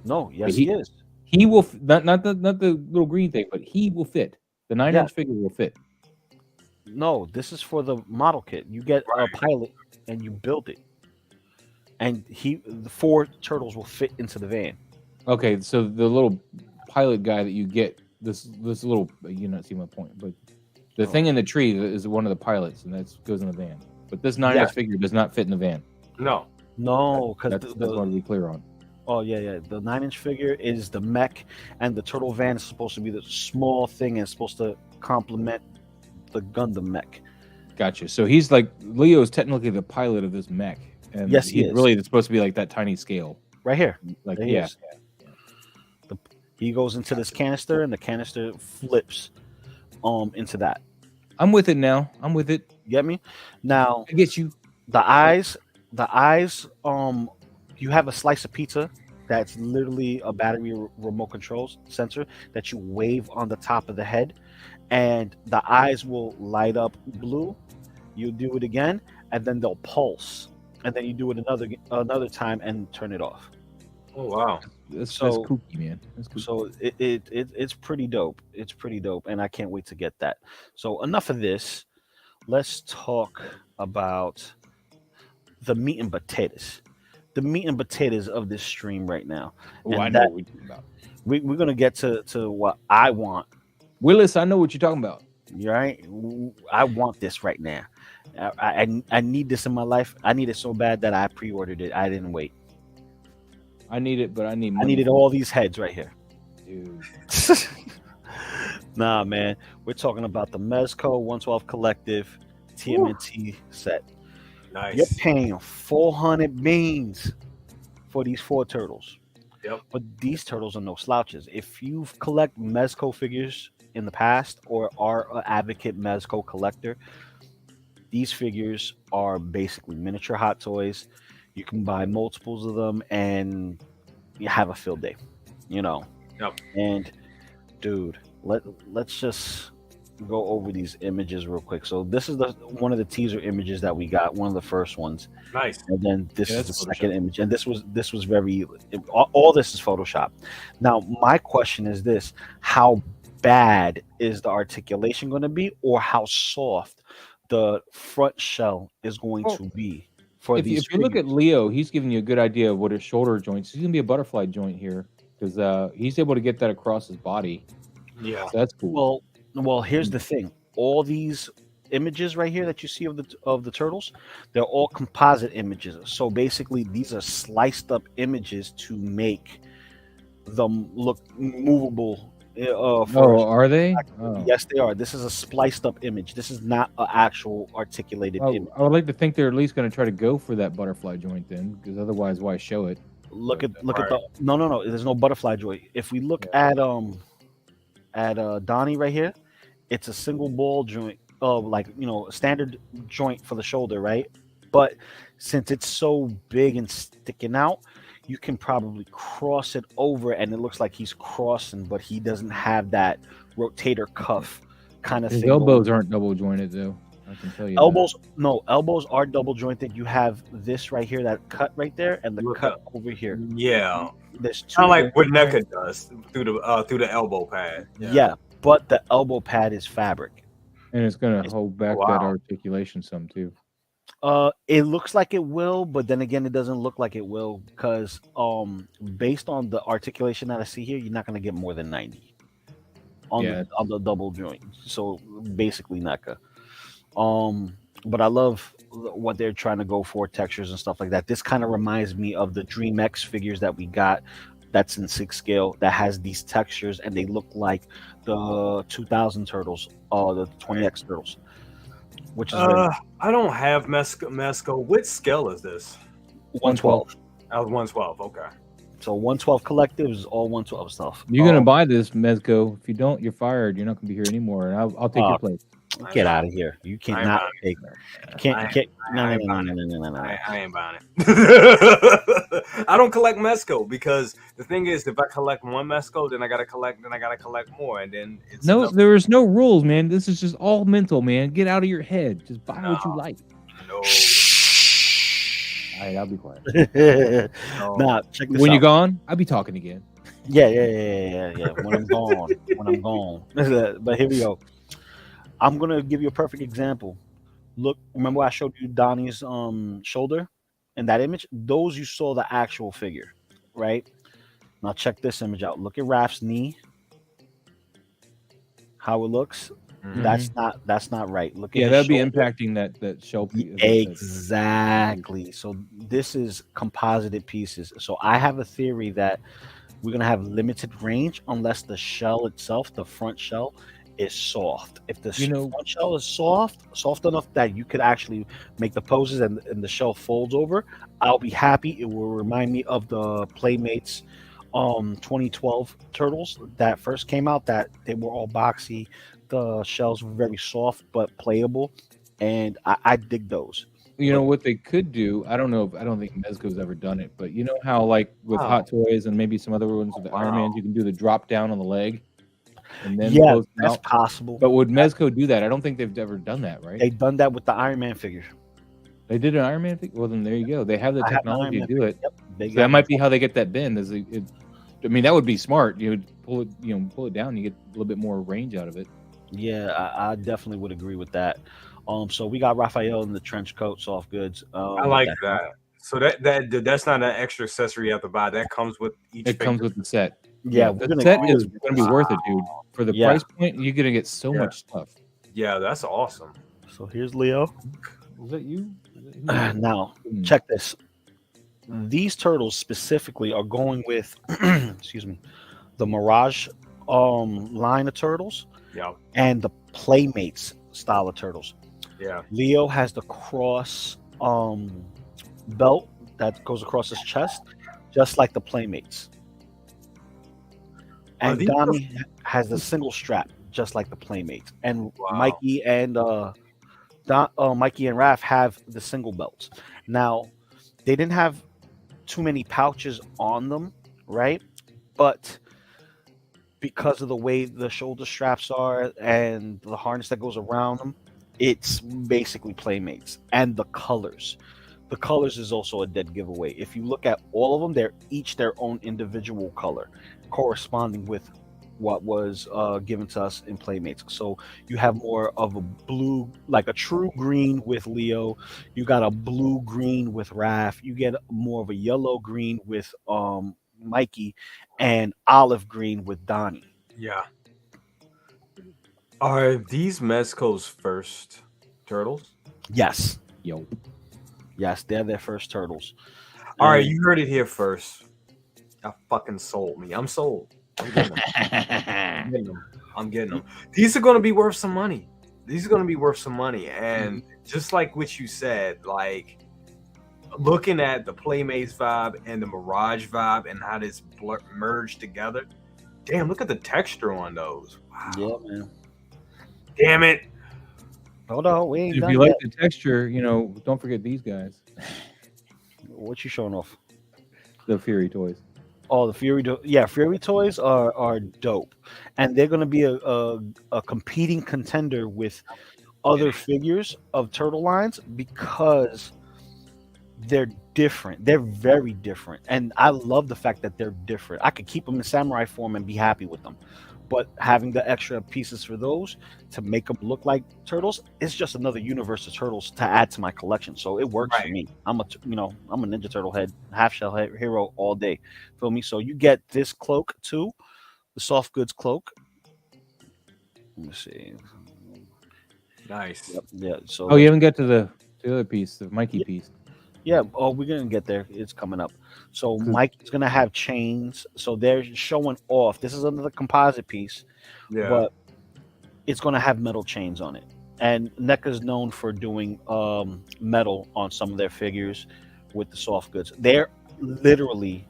No, yes, he- he is. He will not the little green thing, but he will fit. The 9-inch figure will fit. No, this is for the model kit. You get a pilot and you build it, and the 4 turtles will fit into the van. Okay, so the little pilot guy that you get, this little, you're not seeing my point, but the thing in the tree is one of the pilots, and that goes in the van. But this 9-inch figure does not fit in the van. No. No, because That's what I want to be clear on. oh yeah, the 9-inch figure is the mech, and the turtle van is supposed to be the small thing and it's supposed to complement the Gundam mech. Gotcha. So he's like, Leo is technically the pilot of this mech, and Yes, he he's is. really it's supposed to be like that tiny scale. Right here. Like There he yeah, is. He goes into this canister, and the canister flips into that. I'm with it now. I'm with it. You get me? Now I get you. the eyes, you have a slice of pizza that's literally a battery remote control sensor that you wave on the top of the head, and the eyes will light up blue. You do it again, and then they'll pulse, and then you do it another time and turn it off. Oh wow. That's So kooky, man. That's kooky. so it's pretty dope. It's pretty dope, and I can't wait to get that. So enough of this. Let's talk about the meat and potatoes. The meat and potatoes of this stream right now. Oh, And I know that what we're talking about. we're gonna get to what I want. Willis, I know what you're talking about. Right? I want this right now. I need this in my life. I need it so bad that I pre-ordered it. I didn't wait. I need it, but I need I money needed for all these heads right here. it, dude. Nah, man. We're talking about the Mezco 112 Collective TMNT set. Nice. You're paying 400 beans for these 4 turtles. Yep. But these turtles are no slouches. If you've collect Mezco figures in the past or are an advocate Mezco collector, these figures are basically miniature Hot Toys. You can buy multiples of them and you have a field day, you know. Yep. And dude, let's just go over these images real quick. So this is one of the teaser images that we got, one of the first ones, Nice. and then this Yeah, is the that's second Photoshop. image, and this was very all this is Photoshop. Now my question is this: how bad is the articulation going to be, or how soft the front shell is going Well, to be for If these you look at figures? Leo, he's giving you a good idea of what his shoulder joints. He's gonna be a butterfly joint here because he's able to get that across his body. Yeah. So that's cool. Well, here's the thing: all these images right here that you see of the turtles, they're all composite images. So basically, these are sliced up images to make them look movable. Oh, are they? Oh. Yes, they are. This is a spliced up image. This is not an actual articulated Well, image. I would like to think they're at least going to try to go for that butterfly joint then, because otherwise, why show it? Look at Right. the no. There's no butterfly joint. If we look at Donnie right here, it's a single ball joint of like a standard joint for the shoulder, right? But since it's so big and sticking out, you can probably cross it over and it looks like he's crossing, but he doesn't have that rotator cuff kind of His thing. elbows aren't double jointed though. I can tell you. that. Elbows are double jointed. You have this right here, that cut right there, and the Look cut up. over here. Yeah. There's two. Kind of like what NECA does through the elbow pad. Yeah, but the elbow pad is fabric. And it's going to hold back that Wow. articulation some too. It looks like it will, but then again, it doesn't look like it will because based on the articulation that I see here, you're not gonna get more than 90 on Yeah. the double joint. So basically NECA. But I love what they're trying to go for, textures and stuff like that. This kind of reminds me of the Dream X figures that we got. That's in 6 scale. That has these textures, and they look like the 2000 turtles, the 20X turtles, which is very I don't have Mezco. Which scale is this? 112. I was 112. Okay. So 112 collective is all 112 stuff. You're going to buy this, Mezco. If you don't, you're fired. You're not going to be here anymore. And I'll take your place. Get out of here! You cannot take. You can't. No. I ain't buying it. I don't collect Mezco because the thing is, if I collect one Mezco, then I gotta collect more, and then it's No, enough. there is no rules, man. This is just all mental, man. Get out of your head. Just buy what you No. like. No, All right, I'll be quiet. no. Nah, check this When out. you're gone, I'll be talking again. Yeah. When I'm gone. But here we go. I'm gonna give you a perfect example. Look, remember I showed you Donnie's shoulder in that image? Those you saw the actual figure, right? Now check this image out. Look at Raph's knee. How it looks. Mhm. That's not right. Look at Yeah, his that'd be shoulder. impacting that shell piece. Exactly. So this is composited pieces. So I have a theory that we're gonna have limited range unless the shell itself, the front shell, is soft. If the front shell is soft enough that you could actually make the poses and the shell folds over, I'll be happy. It will remind me of the Playmates 2012 turtles that first came out, that they were all boxy. The shells were very soft but playable, and I dig those. You know what they could do? I don't know. I don't think Mezco's ever done it, but you know how like with Wow. Hot Toys and maybe some other ones with the Iron Wow. Mans, you can do the drop down on the leg and then Yeah, close them that's out. possible. But would Mezco do that? I don't think they've ever done that, right? They've done that with the Iron Man figure. They did an Iron Man thing. Well, then there you go. They have the I have an Iron technology to Man do figure. it. Yep, they So got that might it. be how they get that bend. I mean, that would be smart. You would pull it, pull it down. You get a little bit more range out of it. Yeah, I definitely would agree with that. So we got Raphael in the trench coat, soft goods. I like that. So that's not an extra accessory you have to buy. That comes with each. It comes with the set. Yeah, the set is going to be worth it, dude. For the price point, you're going to get so much stuff. Yeah, that's awesome. So here's Leo. Was that you? Now, check this. These turtles specifically are going with, excuse me, the Mirage line of turtles. Yeah. And the Playmates style of turtles. Yeah. Leo has the cross belt that goes across his chest, just like the Playmates. And Donnie has the single strap, just like the Playmates. And Mikey and Mikey and Raph have the single belts. Now, they didn't have too many pouches on them, right? But because of the way the shoulder straps are and the harness that goes around them, it's basically Playmates. And the colors. The colors is also a dead giveaway. If you look at all of them, they're each their own individual color, corresponding with what was given to us in Playmates. So you have more of a blue, like a true green with Leo. You got a blue green with Raph. You get more of a yellow green with Mikey, and olive green with Donnie. Yeah. Are these Mezco's first turtles? Yes. Yo. Yes, they're their first turtles. All right, you heard it here first. I fucking sold me. I'm sold. I'm getting them. I'm getting them. These are going to be worth some money. And just like what you said, like looking at the Playmates vibe and the Mirage vibe and how this merged together. Damn, look at the texture on those. Wow. Yeah, man. Damn it. Hold on, we ain't if done you like yet. the texture, don't forget these guys. What you showing off? The Fury toys. Oh, the Fury, Fury toys are dope, and they're gonna be a competing contender with other figures of turtle lines because they're different. They're very different, and I love the fact that they're different. I could keep them in samurai form and be happy with them, but having the extra pieces for those to make them look like turtles is just another universe of turtles to add to my collection. So it works for me. I'm a Ninja Turtle head, half shell head hero all day. Feel me? So you get this cloak too, the soft goods cloak. Let me see. Nice. Yep, yeah. So you haven't got to the other piece, the Mikey piece. Yeah. Oh, we're gonna get there. It's coming up. So Mike's gonna have chains. So they're showing off. This is another composite piece. Yeah. But it's gonna have metal chains on it. And NECA's known for doing metal on some of their figures with the soft goods. They're literally,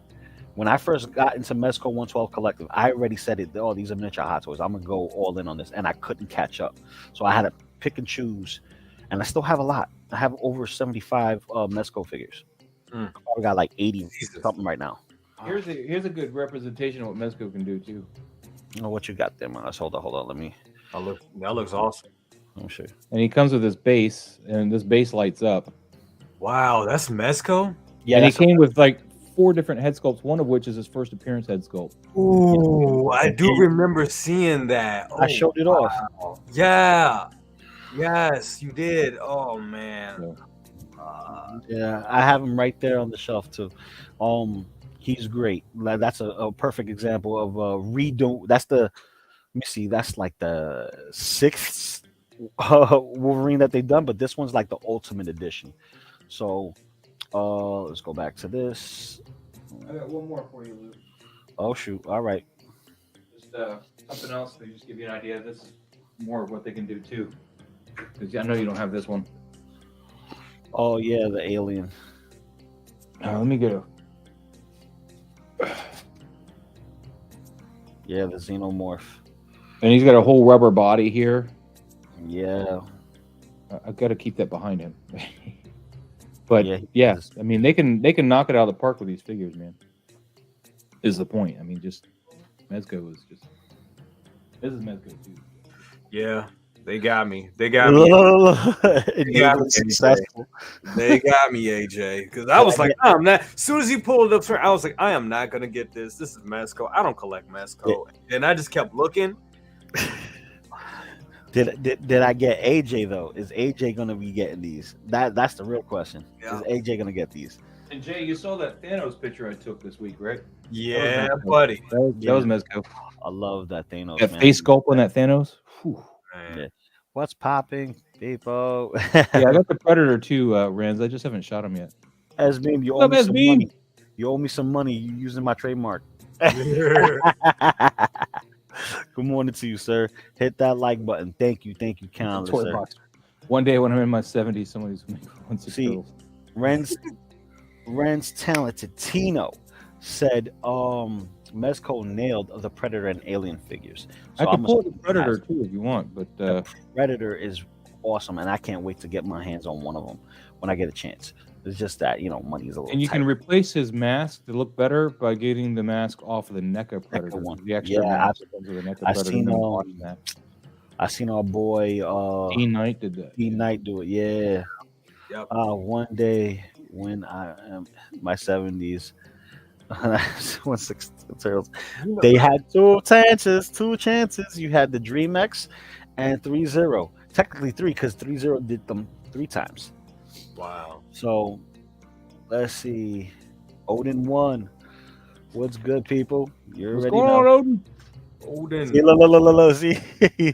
when I first got into Mezco 112 Collective, I already said it. Oh, these are miniature Hot Toys. I'm gonna go all in on this, and I couldn't catch up. So I had to pick and choose, and I still have a lot. I have over 75 Mezco figures. I got like 80 something right now. Here's a good representation of what Mezco can do too. Oh, what you got there, man? Hold on. Let me. That looks awesome. Let me show you. And he comes with this base, and this base lights up. Wow, that's Mezco? Yeah, and he came with like 4 different head sculpts, one of which is his first appearance head sculpt. Ooh, I do remember seeing that. I showed it off. Yeah. Yes, you did. Oh man. Yeah, I have him right there on the shelf too. He's great. That's a perfect example of redo. That's the. Let me see. That's like the 6th Wolverine that they've done, but this one's like the ultimate edition. So, let's go back to this. I got one more for you, Luke. Oh shoot! All right. Just something else to just give you an idea. This is more of what they can do too. Because I know you don't have this one. Oh yeah, the alien. Let me go. Yeah, the xenomorph. And he's got a whole rubber body here. Yeah. I've got to keep that behind him. But Yeah, yeah, he's- I mean, they can knock it out of the park with these figures, man. Is the point? I mean, just Mezco is just this is Mezco too. Yeah, they got me. They got me. Enabling successful. They got me, AJ. Because I was like, I'm not. As soon as he pulled up, I was like, I am not gonna get this. This is Mezco. I don't collect Mezco. And I just kept looking. Did I get AJ though? Is AJ gonna be getting these? That's the real question. Yeah. Is AJ gonna get these? And Jay, you saw that Thanos picture I took this week, right? Yeah, Mezco. buddy. That was Mezco. I love that Thanos. That man. face sculpt on that Thanos. Whew. Man. Yeah. What's popping, people? Yeah, I got the Predator too, Rans. I just haven't shot him yet. Esbeam, you owe What's me up, some Esbeam? money. You owe me some money. You using my trademark. Good morning to you, sir. Hit that like button. Thank you, calendar, Toy sir. box. One day when I'm in my 70s, somebody's going to make 1/6 See, turtles. Ren's talented Tino said Mezco nailed the Predator and Alien figures. I So could I'm pull the assuming Predator he too if you want, but has- Predator is awesome, and I can't wait to get my hands on one of them when I get a chance. It's just that money is a little. and you tight. can replace his mask to look better by getting the mask off of the NECA Predator. one. The extra Yeah, mask that comes with the NECA I've Predator. seen, and then watching that. I seen our boy Dean Knight did that. Dean Knight do it. Yeah. Yep. One day when I am in my 70s, 1/6 turtles. They had two chances. You had the Dream X and 3-0. Technically 3 because 3-0 did them 3 times. Wow. So let's see. Odin 1. What's good, people? You What's already going know. on, Odin? Odin. See, look, see.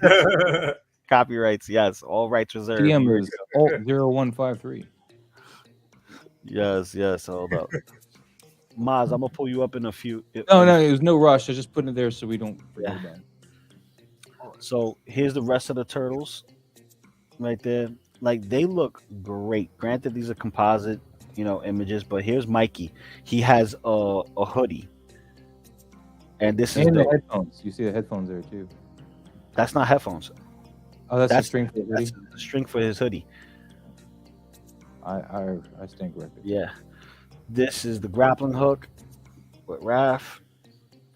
Copyrights, yes. All rights reserved. DM is Alt0153. Yes. Hold up. Maz, I'm gonna pull you up in a few. No, there's no rush. I just put it there so we don't forget Yeah. about it. So here's the rest of the turtles, right there. Like they look great. Granted, these are composite, images. But here's Mikey. He has a hoodie, and this is And the dope. headphones. You see the headphones there too. That's not headphones. Oh, that's the That's- string for the hoodie. That's the string for his hoodie. I stand corrected. Yeah. This is the grappling hook with Raph.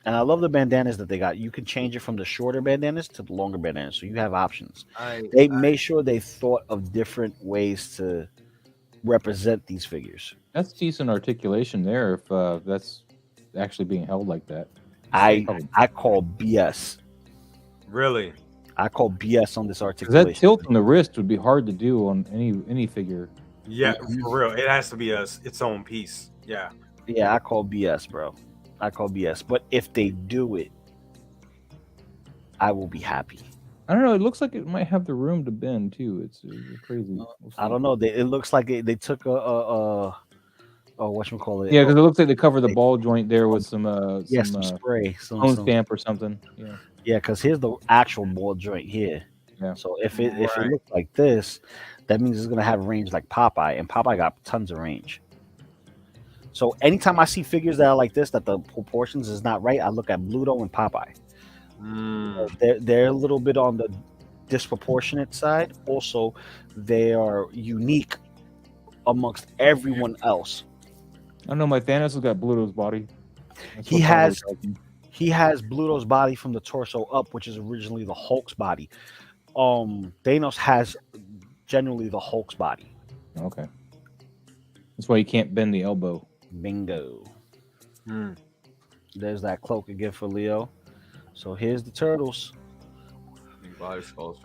And I love the bandanas that they got. You can change it from the shorter bandanas to the longer bandanas. So you have options. They made sure they thought of different ways to represent these figures. That's decent articulation there. If that's actually being held like that. I call BS. Really? I call BS on this 'Cause articulation. that tilt on the wrist would be hard to do on any figure. Yeah, for real. It has to be its own piece. Yeah. Yeah, I call BS, bro. I call BS. But if they do it, I will be happy. I don't know. It looks like it might have the room to bend too. It's crazy. We'll I see. don't know. It looks like they took whatchamacallit. Yeah, because it looks like they cover the ball joint there with some some spray. home stamp or something. Yeah. Yeah, because here's the actual ball joint here. Yeah. So if it Right. looks like this, that means it's gonna have range like Popeye, and Popeye got tons of range. So anytime I see figures that are like this, that the proportions is not right, I look at Bluto and Popeye. They're a little bit on the disproportionate side. Also, they are unique amongst everyone else. I don't know. My Thanos has got Bluto's body. That's He what has- bothers me. He has Bluto's body from the torso up, which is originally the Hulk's body. Thanos has generally the Hulk's body. Okay. That's why you can't bend the elbow. Bingo. Hmm. There's that cloak again for Leo. So here's the turtles.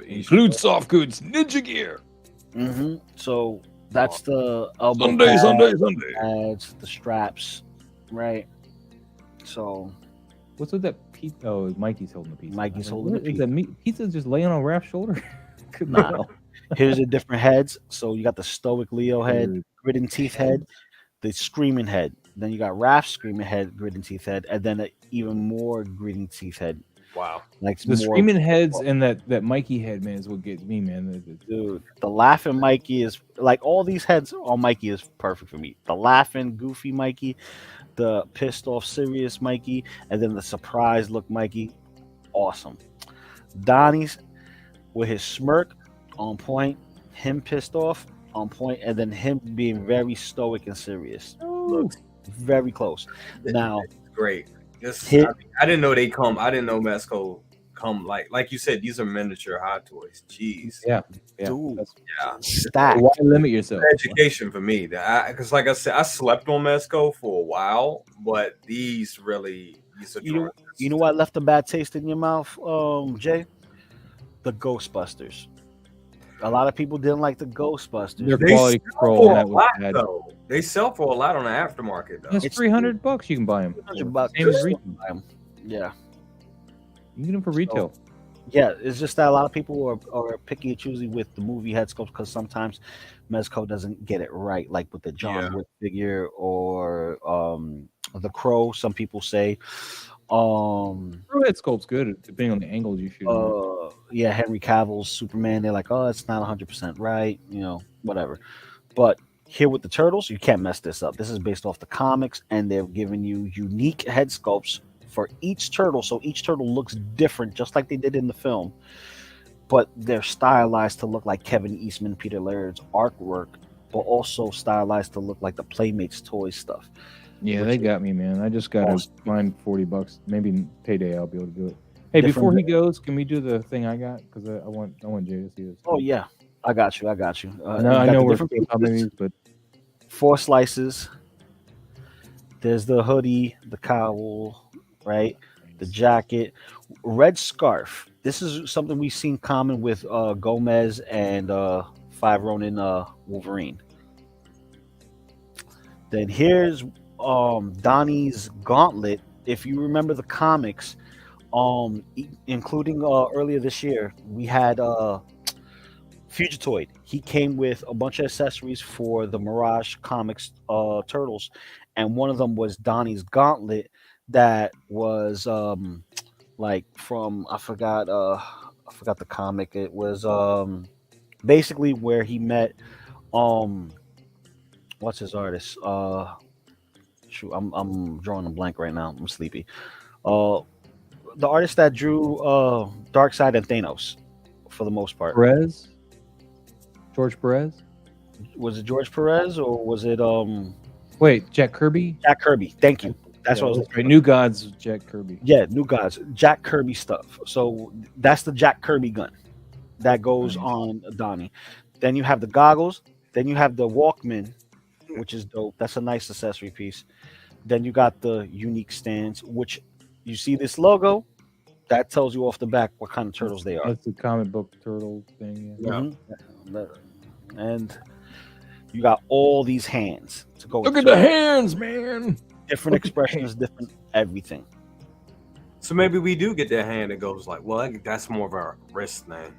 Include soft goods, Ninja Gear. So that's the elbow Sunday. pads, the straps, right? So What's with that pizza? Oh, Mikey's holding the pizza. Mikey's I'm like, holding the what is that pizza just laying on Raph's shoulder? Couldn't Nah. tell. here's the different heads. So you got the stoic Leo head, grit and teeth head, the screaming head. Then you got Raph's screaming head, grit and teeth head, and then an even more gritting teeth head. Wow. Like The more, screaming heads and that Mikey head, man, is what gets me, man. dude. The laughing Mikey is like all these heads on Mikey is perfect for me. The laughing, goofy Mikey, the pissed off, serious Mikey, and then the surprised look Mikey. Awesome. Donnie's with his smirk on point, him pissed off, on point, and then him being very stoic and serious. Ooh. Very close. Now, Great. This, Hit- I didn't know they come. I didn't know Mezco come like you said. These are miniature Hot Toys. Jeez. Yeah. dude, That's- Yeah. stacked. Why limit yourself? Education for me. Because like I said, I slept on Mezco for a while, but these are You know what left a bad taste in your mouth, Jay? The Ghostbusters. A lot of people didn't like the Ghostbusters. Their They quality sell control for on a that was lot, bad. though. They sell for a lot on the aftermarket though. It's It's- $300 you can buy them. $100. Same as retail. Yeah. You can get them for retail. Yeah, it's just that a lot of people are picky and choosy with the movie head sculpts because sometimes Mezco doesn't get it right, like with the John Yeah. Wick figure or the Crow. Some people say, um, Pro head sculpt's good depending on the angles you shoot. 'em at. yeah, Henry Cavill's Superman. They're like, oh, it's not 100% right, whatever. But here with the Turtles, you can't mess this up. This is based off the comics, and they're giving you unique head sculpts for each turtle, so each turtle looks different, just like they did in the film. But they're stylized to look like Kevin Eastman, Peter Laird's artwork, but also stylized to look like the Playmates toy stuff. Yeah, which they is got me, man. I just got awesome. to find $40. Maybe payday, I'll be able to do it. Hey, Different before he day. goes, can we do the thing I got? Because I want Jay to see this. Oh yeah, I got you. No, You I got know the we're different how pieces, many, but 4 slices. There's the hoodie, the cowl, right? The jacket, red scarf. This is something we've seen common with Gomez and Five Ronin Wolverine. Then here's Donnie's gauntlet. If you remember the comics, including earlier this year, we had Fugitoid. He came with a bunch of accessories for the Mirage Comics Turtles, and one of them was Donnie's gauntlet that was like from I forgot the comic. It was basically where he met what's his artist? Shoot, I'm drawing a blank right now. I'm sleepy. The artist that drew Darkseid and Thanos for the most part. George Perez. Was it George Perez or was it Wait, Jack Kirby. Jack Kirby? Thank you. That's Yeah, what I was. right. New Gods, Jack Kirby. Yeah, New Gods, Jack Kirby stuff. So that's the Jack Kirby gun that goes Nice. on Donnie. Then you have the goggles. Then you have the Walkman, which is dope. That's a nice accessory piece. Then you got the unique stands, which you see this logo. That tells you off the back what kind of turtles they are. That's the comic book turtle thing. Yeah. Mhm. And you got all these hands to go. Look with at the turtles. hands, man. Different look at the expressions, different everything. So maybe we do get that hand that goes like, well, that's more of a wrist thing.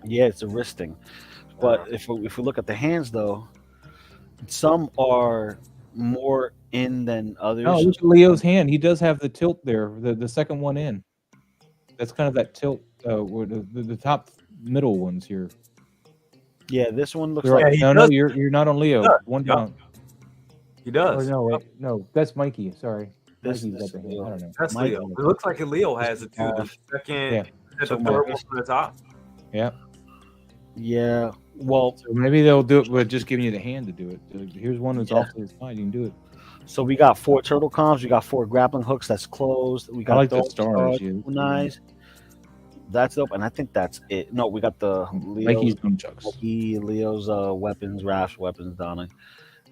Yeah, it's a wrist thing. But if we look at the hands, though, some are more in than others. Oh, look at Leo's hand. He does have the tilt there. The second one in. That's kind of that tilt. Where the top middle ones here. Yeah, this one looks You're like right. he No, does. you're not on Leo. Yeah, One yeah. down. He Oh does. no, wait, no, that's Mikey. Sorry, This- Mikey's this got the Leo. hand. I don't know. That's Mike- Leo. It looks like Leo has it too. The second, Yeah. and the So third Mike- one from the top. Yeah. yeah. Well, So maybe they'll do it with just giving you the hand to do it. So here's one that's Yeah. off to the side. You can do it. so we got 4 turtle comms. We got 4 grappling hooks that's closed. We I got like the those stars. Yeah. Nice. That's dope, and I think that's it. No, we got the Mikey's nunchucks. Leo's weapons, Raph's weapons, Donna,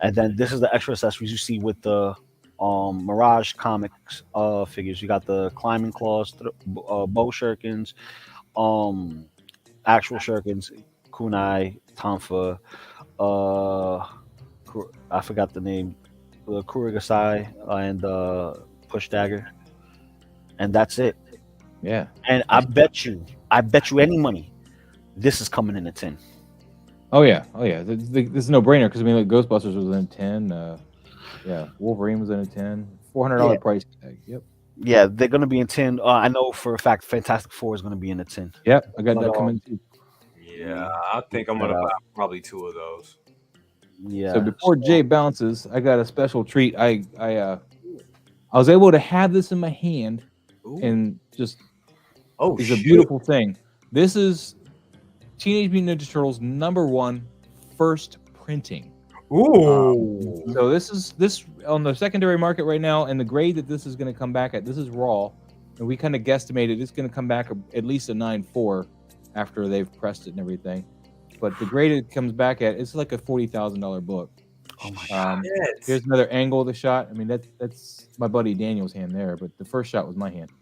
and then this is the extra accessories you see with the Mirage Comics figures. You got the climbing claws, bow shurikens, actual shurikens, kunai, tonfa, I forgot the name, the kurigasai, and push dagger, and that's it. Yeah. And I bet you any money, this is coming in a tin. Oh yeah. This is no brainer because I mean, like Ghostbusters was in a 10. Yeah. Wolverine was in a 10. $400 Yeah. price tag. Yep. Yeah, they're gonna be in tin. I know for a fact Fantastic Four is gonna be in a tin. Yep. I got But, that coming too. Yeah, I think I'm gonna buy probably 2 of those. Yeah. So before Jay bounces, I got a special treat. I was able to have this in my hand Ooh. and just Oh, is a shit. beautiful thing. This is Teenage Mutant Ninja Turtles #1 first printing. Ooh. So this on the secondary market right now, and the grade that this is going to come back at, this is raw, and we kind of guesstimated it's going to come back at least a 9.4 after they've pressed it and everything. But the grade it comes back at, it's like a $40,000 book. Oh my God. Here's another angle of the shot. I mean, that's my buddy Daniel's hand there, but the first shot was my hand.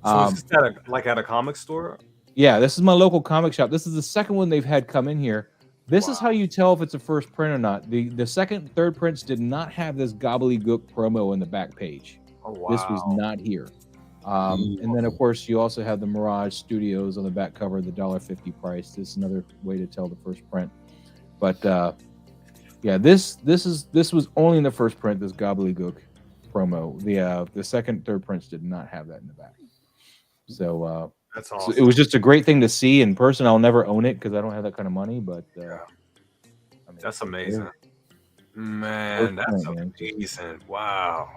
So is this at a comic store? Yeah, this is my local comic shop. This is the second one they've had come in here. This is how you tell if it's a first print or not. The second, third prints did not have this gobbledygook promo in the back page. Oh wow. This was not here. And then, of course, you also have the Mirage Studios on the back cover, the $1.50 price. This is another way to tell the first print. But yeah, this was only in the first print. This gobbledygook promo. The second, third prints did not have that in the back. So that's awesome. so it was just a great thing to see in person. I'll never own it because I don't have that kind of money. But I mean, that's amazing, man. That's amazing. Wow.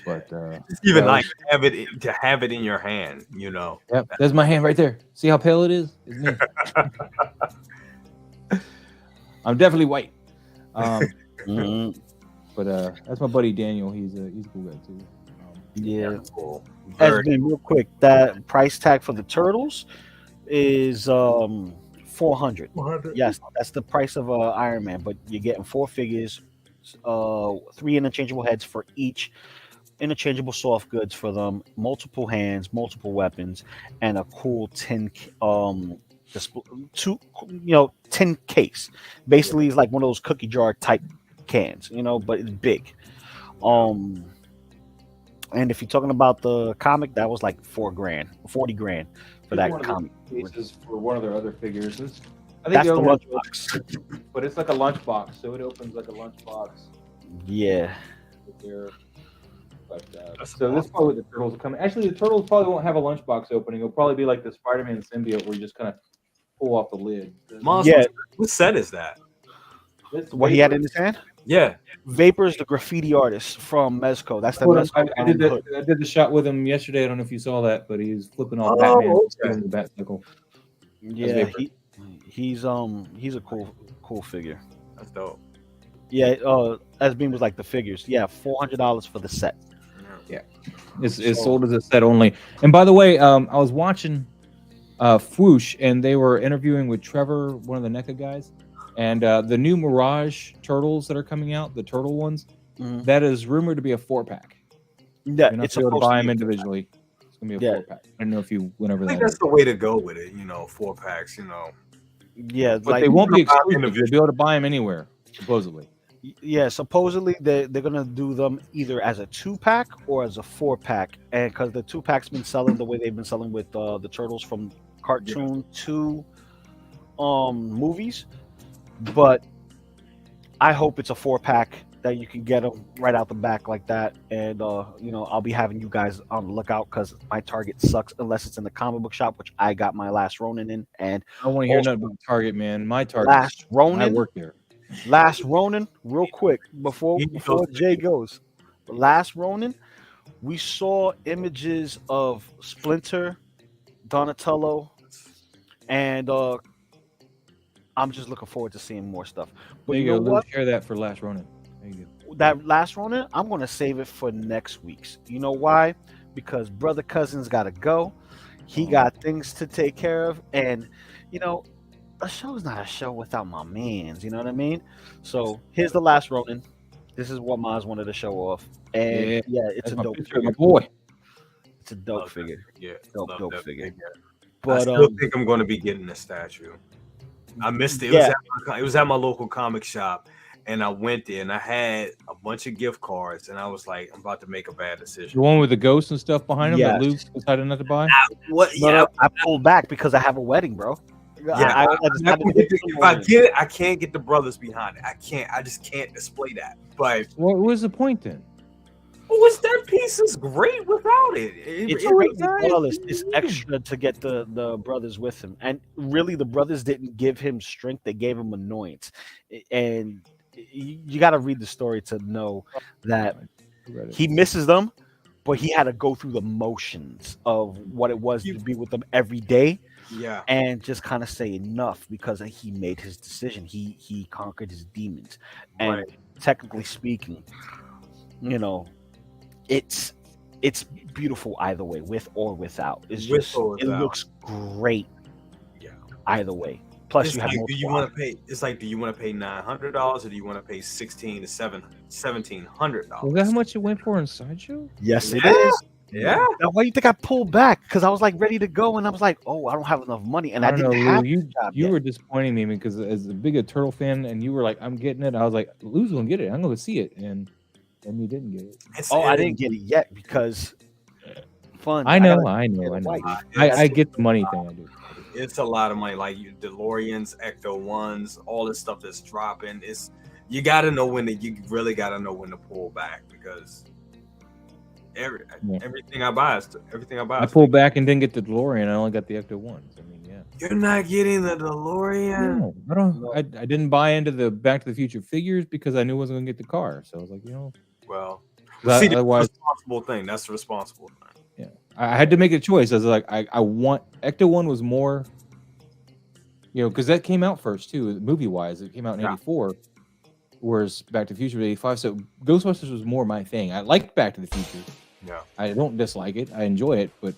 But it's even like to have it in your hand, you know. Yep, there's my hand right there. See how pale it is? It's me. I'm definitely white. But that's my buddy Daniel. He's a cool guy too. Yeah. Cool. Esben, real quick, that price tag for the turtles is $400. Yes, that's the price of Iron Man, but you're getting 4 figures, 3 interchangeable heads for each, interchangeable soft goods for them, multiple hands, multiple weapons, and a cool 10 tin case. Basically, it's like one of those cookie jar type cans, but it's big. And if you're talking about the comic, that was like $40,000 for that comic. Cases for one of their other figures. I think that's the lunchbox. But it's like a lunchbox, so it opens like a lunchbox. Yeah. But so this is probably the turtles are coming. Actually, the turtles probably won't have a lunchbox opening. It'll probably be like the Spider-Man symbiote, where you just kind of pull off the lid. Yeah. What set is that? What he had in his hand? Yeah. Vapor's the graffiti artist from Mezco. That's the I did the shot with him yesterday. I don't know if you saw that, but he's flipping off Batman in the Batcycle. Yeah, he's a cool figure. That's dope. Yeah, Esben was like the figures. Yeah, $400 for the set. Yeah, it's sold as a set only. And by the way, I was watching Fwoosh, and they were interviewing with Trevor, one of the NECA guys. And the new Mirage turtles that are coming out, the turtle ones, that is rumored to be a 4-pack. Yeah, you're not able to buy them individually. It's gonna be a 4-pack. I don't know if you went over that. I think that's the way to go with it. 4-packs. Yeah, but they won't be exclusive. You'll be able to buy them anywhere, supposedly. Yeah, supposedly they're gonna do them either as a 2-pack or as a 4-pack, and because the 2-pack's been selling the way they've been selling with the turtles from cartoon to movies. But I hope it's a 4-pack that you can get them right out the back like that. And, I'll be having you guys on the lookout because my Target sucks unless it's in the comic book shop, which I got my Last Ronin in. And I don't want to hear nothing about Target, man. My Target. Last Ronin. I work there. Last Ronin, real quick, before Jay goes. Last Ronin, we saw images of Splinter, Donatello, and I'm just looking forward to seeing more stuff. But you know what? Share that for Last Ronin. There you go. That Last Ronin, I'm going to save it for next week's. You know why? Because Brother Cousin's got to go. He got things to take care of. And, a show's not a show without my mans. You know what I mean? So here's the Last Ronin. This is what Maz wanted to show off. And, it's a dope figure. My boy. It's a dope figure. Yeah. Dope figure. But I still think I'm going to be getting the statue. I missed it. It was at my local comic shop, and I went there, and I had a bunch of gift cards, and I was like, I'm about to make a bad decision. The one with the ghosts and stuff behind him that Luke decided not to buy? I pulled back because I have a wedding, bro. Yeah, if I get it, I can't get the brothers behind it. I just can't display that. But what was the point then? That piece is great without it. It's extra to get the brothers with him, and really the brothers didn't give him strength; they gave him annoyance. And you got to read the story to know that he misses them, but he had to go through the motions of what it was to be with them every day. Yeah. And just kind of say enough because he made his decision. He conquered his demons. And Right. technically speaking, you know, it's beautiful either way, with or without. It's With just or it without. looks great Yeah. either way. Plus, It's you have like, more. do you want to pay? It's like, do you want to pay $900 or do you want to pay $1,700? Was that how much it went for in Sideshow? Yes, it Yeah. is. Yeah. Now, why do you think I pulled back? Because I was like ready to go, and I was like, "Oh, I don't have enough money," and I I don't didn't know, have Lou. the job You yet. were disappointing me because as a big a Turtle fan, and you were like, "I'm getting it." I was like, "Lou's gonna get it. I'm gonna see it," and you didn't get it. Oh, I didn't get it yet because fun. I know. wife. I get the money thing. I do. It's a lot of money. Like DeLoreans, Ecto Ones, all this stuff that's dropping. You got to know when you really got to know when to pull back because everything I buy is I pulled back and didn't get the DeLorean. I only got the Ecto Ones. I mean, yeah. You're not getting the DeLorean. No, I don't. I didn't buy into the Back to the Future figures because I knew I wasn't gonna get the car. So I was like, Well, 'cause see, that's the otherwise, responsible thing. That's the responsible thing. I had to make a choice. I was like, I want Ecto One was more, because that came out first too, movie wise. It came out in '84, whereas Back to the Future was '85. So Ghostbusters was more my thing. I liked Back to the Future. Yeah. I don't dislike it. I enjoy it, but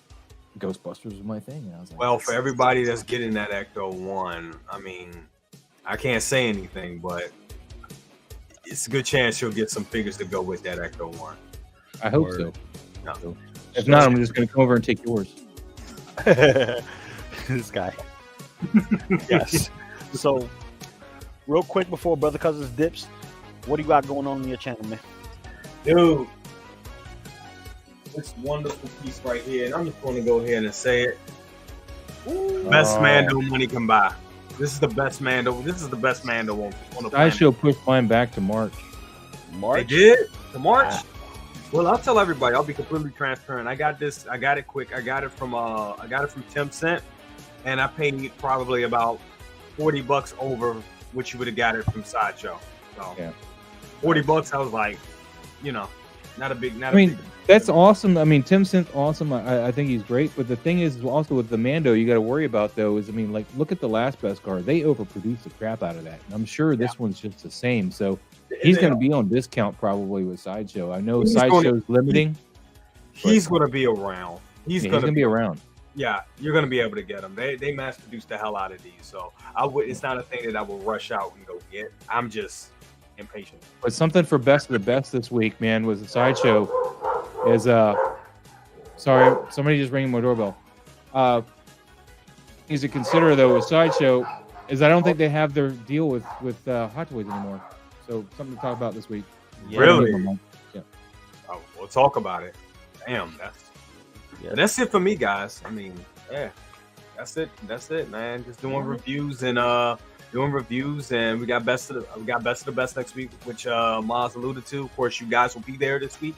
Ghostbusters was my thing. And I was like, Well, for everybody that's getting that Ecto One, I mean, I can't say anything, but it's a good chance you'll get some figures to go with that Ecto One. I hope so. No. So, if not, I'm just gonna come over and take yours. This guy. Yes. So, real quick before Brother Cousins dips, what do you got going on in your channel, man? Dude, this wonderful piece right here, and I'm just going to go ahead and say it. Best Mando money can buy. This is the best Mando. This is the best Mando on the planet. Sideshow pushed mine back to March. They did to March. Well, I'll tell everybody. I'll be completely transparent. I got this. I got it quick. I got it from Tim Cent, and I paid probably about $40 over what you would have got it from Sideshow. So Yeah. $40. I was like, not a big. I mean, that's awesome. I mean, Tim Cent's awesome. I think he's great. But the thing is, also with the Mando, you got to worry about though is, I mean, like look at the last Beskar. They overproduced the crap out of that. And I'm sure this one's just the same. So he's going to be on discount probably with Sideshow. I know Sideshow's limiting. He's going to be around. He's going to be around. Yeah, you're going to be able to get them. They mass produce the hell out of these. So it's not a thing that I will rush out and go get. I'm just impatient. But something for best of the best this week, man, was the Sideshow. Is sorry, somebody just ringing my doorbell. Things to consider though with Sideshow is I don't think they have their deal with Hot Toys anymore. So something to talk about this week. Really? Yeah. Oh, we'll talk about it. Damn, that's it for me, guys. I mean, yeah, that's it, man. Just doing reviews and we got best of the best next week, which Maz alluded to. Of course, you guys will be there this week.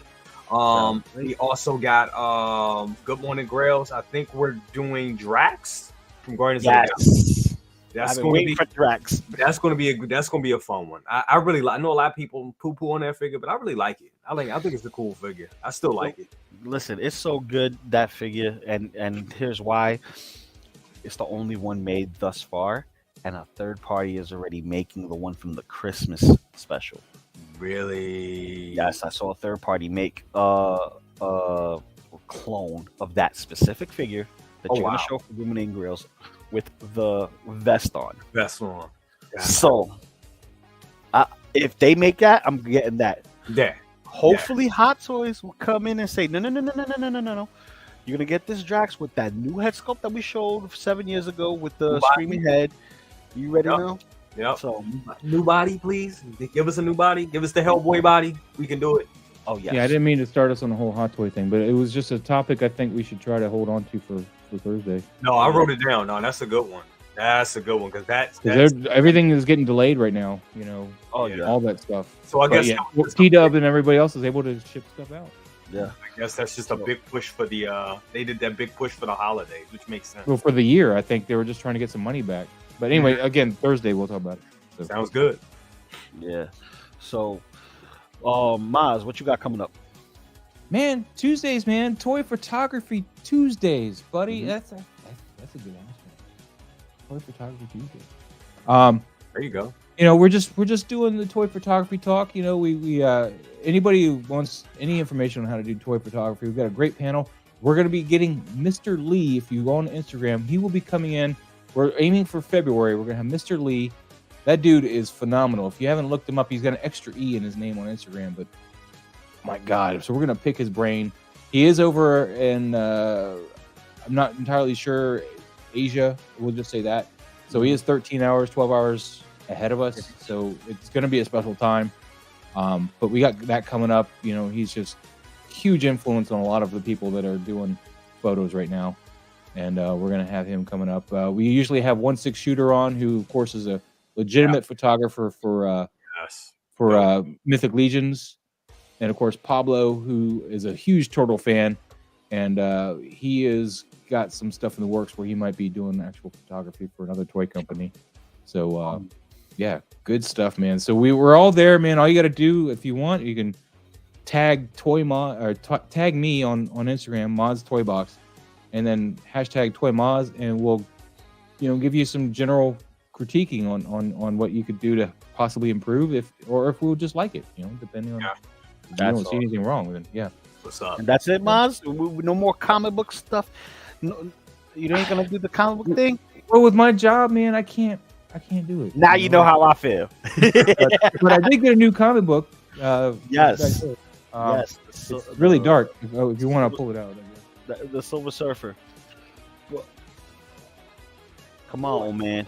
We also got Good Morning Grails. I think we're doing Drax from Guardians of the Galaxy. That's going to be for Drax. That's going to be a fun one. I really like. I know a lot of people poo-poo on that figure, but I really like it. I think it's a cool figure. I still like it. Listen, it's so good, that figure, and here's why. It's the only one made thus far, and a third party is already making the one from the Christmas special. Really? Yes, I saw a third party make a clone of that specific figure that you're gonna show for Illuminating Grills with the vest on. Vest on. Yeah. So, if they make that, I'm getting that. Yeah. Hopefully, Hot Toys will come in and say, no. You're gonna get this Drax with that new head sculpt that we showed 7 years ago with the screaming head. You ready now? Yep. So, new body, please. Give us a new body. Give us the Hellboy body. We can do it. Oh yes. Yeah, I didn't mean to start us on the whole Hot Toy thing, but it was just a topic I think we should try to hold on to for Thursday. No, I wrote it down. No, that's a good one. That's a good one because that's everything is getting delayed right now. Oh yeah, all that stuff. So I guess T-Dub and everybody else is able to ship stuff out. Yeah, I guess that's just a big push for the. They did that big push for the holidays, which makes sense. Well, for the year, I think they were just trying to get some money back. But anyway, again, Thursday we'll talk about it. So. Sounds good. Yeah. So, Maz, what you got coming up? Man, Tuesdays, man. Toy Photography Tuesdays, buddy. Mhm. That's a good answer. Toy Photography Tuesdays. There you go. You know, we're just doing the toy photography talk. You know, we anybody who wants any information on how to do toy photography, we've got a great panel. We're going to be getting Mr. Lee. If you go on Instagram, he will be coming in. We're aiming for February. We're going to have Mr. Lee. That dude is phenomenal. If you haven't looked him up, he's got an extra E in his name on Instagram, but my God. So we're going to pick his brain. He is over in, I'm not entirely sure, Asia. We'll just say that. So he is 13 hours, 12 hours ahead of us. So it's going to be a special time. But we got that coming up. You know, he's just huge influence on a lot of the people that are doing photos right now. And we're going to have him coming up. We usually have 1/6 Shooter on, who, of course, is a legitimate photographer for Mythic Legions. And, of course, Pablo, who is a huge Turtle fan. And he has got some stuff in the works where he might be doing actual photography for another toy company. So, yeah, good stuff, man. So we're all there, man. All you got to do, if you want, you can tag tag me on Instagram, Moz Toy Box, and then hashtag Toy Moz, and we'll, you know, give you some general critiquing on what you could do to possibly improve, if we'll just like it, you know, depending on. You don't see anything wrong with it. Yeah. What's up? And that's it, Maz. No more comic book stuff. No, you ain't gonna do the comic book thing. Well, with my job, man, I can't do it. Now you know how I feel. but I did get a new comic book. Yes. Yes. It's really dark. If you want to pull it out. The Silver Surfer. Well, come on, man.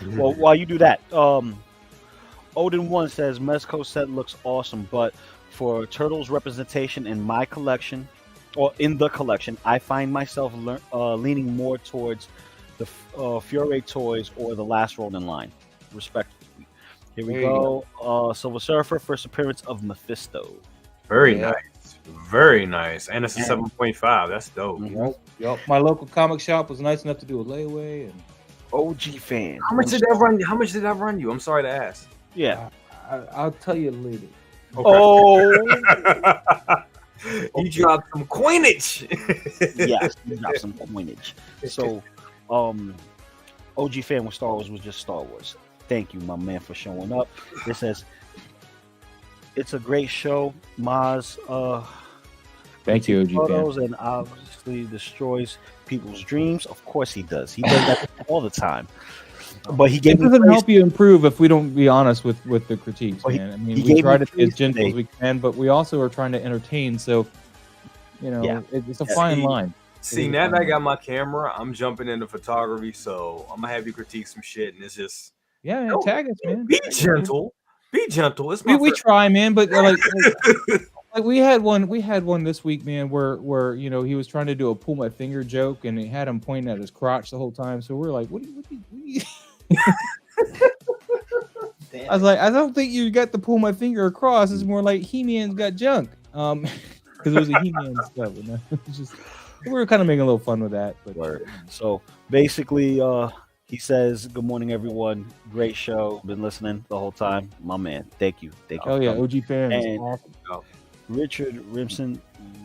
Well, while you do that, Odin One says Mezco set looks awesome, but for Turtles representation in my collection, or in the collection, I find myself leaning more towards the Fiore toys or the Last Ronin line, respectively. Here we go. Silver Surfer, first appearance of Mephisto. Very nice, and it's a 7.5. That's dope. Yep. My local comic shop was nice enough to do a layaway. And OG fan. How much did that run you? How much did that run you? I'm sorry to ask. Yeah. I'll tell you later. Okay. Oh. You dropped some coinage. Yes, you dropped some coinage. So, OG fan with Star Wars was just Star Wars. Thank you, my man, for showing up. It says it's a great show, Maz. Thank you, OG photos fan. And obviously destroys people's dreams. Of course he does. He does that all the time. But he gave it doesn't help you improve if we don't be honest with the critiques, man. I mean, we try to be as gentle as we can, but we also are trying to entertain. So, you know, it's a fine line. See, now that I got my camera, I'm jumping into photography, so I'm gonna have you critique some shit, and it's just man, tag us, man. Be gentle. Be gentle. It's we try, man, but like we had one this week, man, where you know he was trying to do a pull my finger joke, and he had him pointing at his crotch the whole time. So we're like, what do you I was like, I don't think you got to pull my finger across. It's more like He-Man's got junk. Because it was a He-Man stuff. And it's just, we were kind of making a little fun with that. But so basically, he says, "Good morning, everyone. Great show. Been listening the whole time, my man. Thank you. Oh yeah, OG fan. And awesome. Richard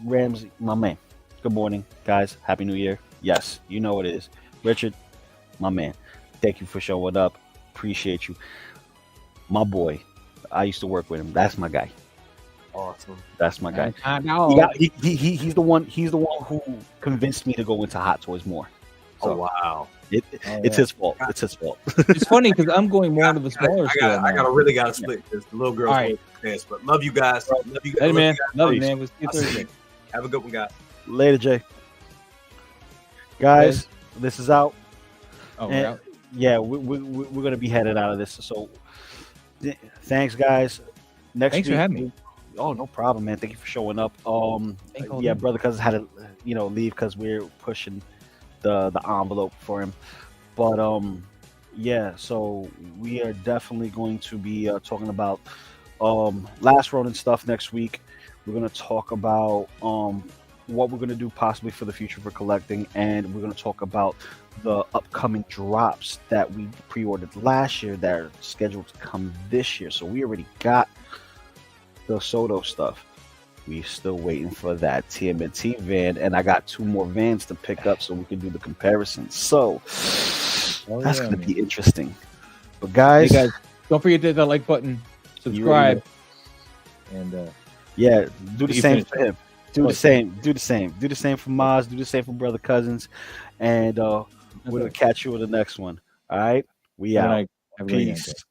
Ramsey, my man. Good morning, guys. Happy New Year. Yes, you know what it is. Richard, my man. Thank you for showing up. Appreciate you. My boy, I used to work with him. That's my guy. Awesome. That's my guy. I know. He's the one who convinced me to go into Hot Toys more. So, oh wow. It's his fault. It's his fault. It's funny because I'm going more into the smaller scale. I really got to split because the little girl's going fast. But love you guys. Love you guys. Hey man, love you, man. We'll see you Thursday. Have a good one, guys. Later, Jay. Guys, this is out. Oh, we're out. Yeah, we're gonna be headed out of this. So, thanks, guys. Thanks week, for having me. Oh, no problem, man. Thank you for showing up. Yeah, brother, cause had to leave because we're pushing the envelope for him. But yeah. So we are definitely going to be talking about Last Ronin stuff next week. We're gonna talk about what we're gonna do possibly for the future for collecting, and we're gonna talk about the upcoming drops that we pre-ordered last year that are scheduled to come this year. So we already got the Soto stuff. We still waiting for that TMNT van, and I got 2 more vans to pick up so we can do the comparison. So that's gonna be interesting. But Hey guys, guys, don't forget to hit that like button, subscribe, and yeah, do the You same finished for him. Do the same. Do the same. Do the same for Maz. Do the same for Brother Cousins. And we'll catch you on the next one. All right. We have a out. night. Have a great night, guys. Peace.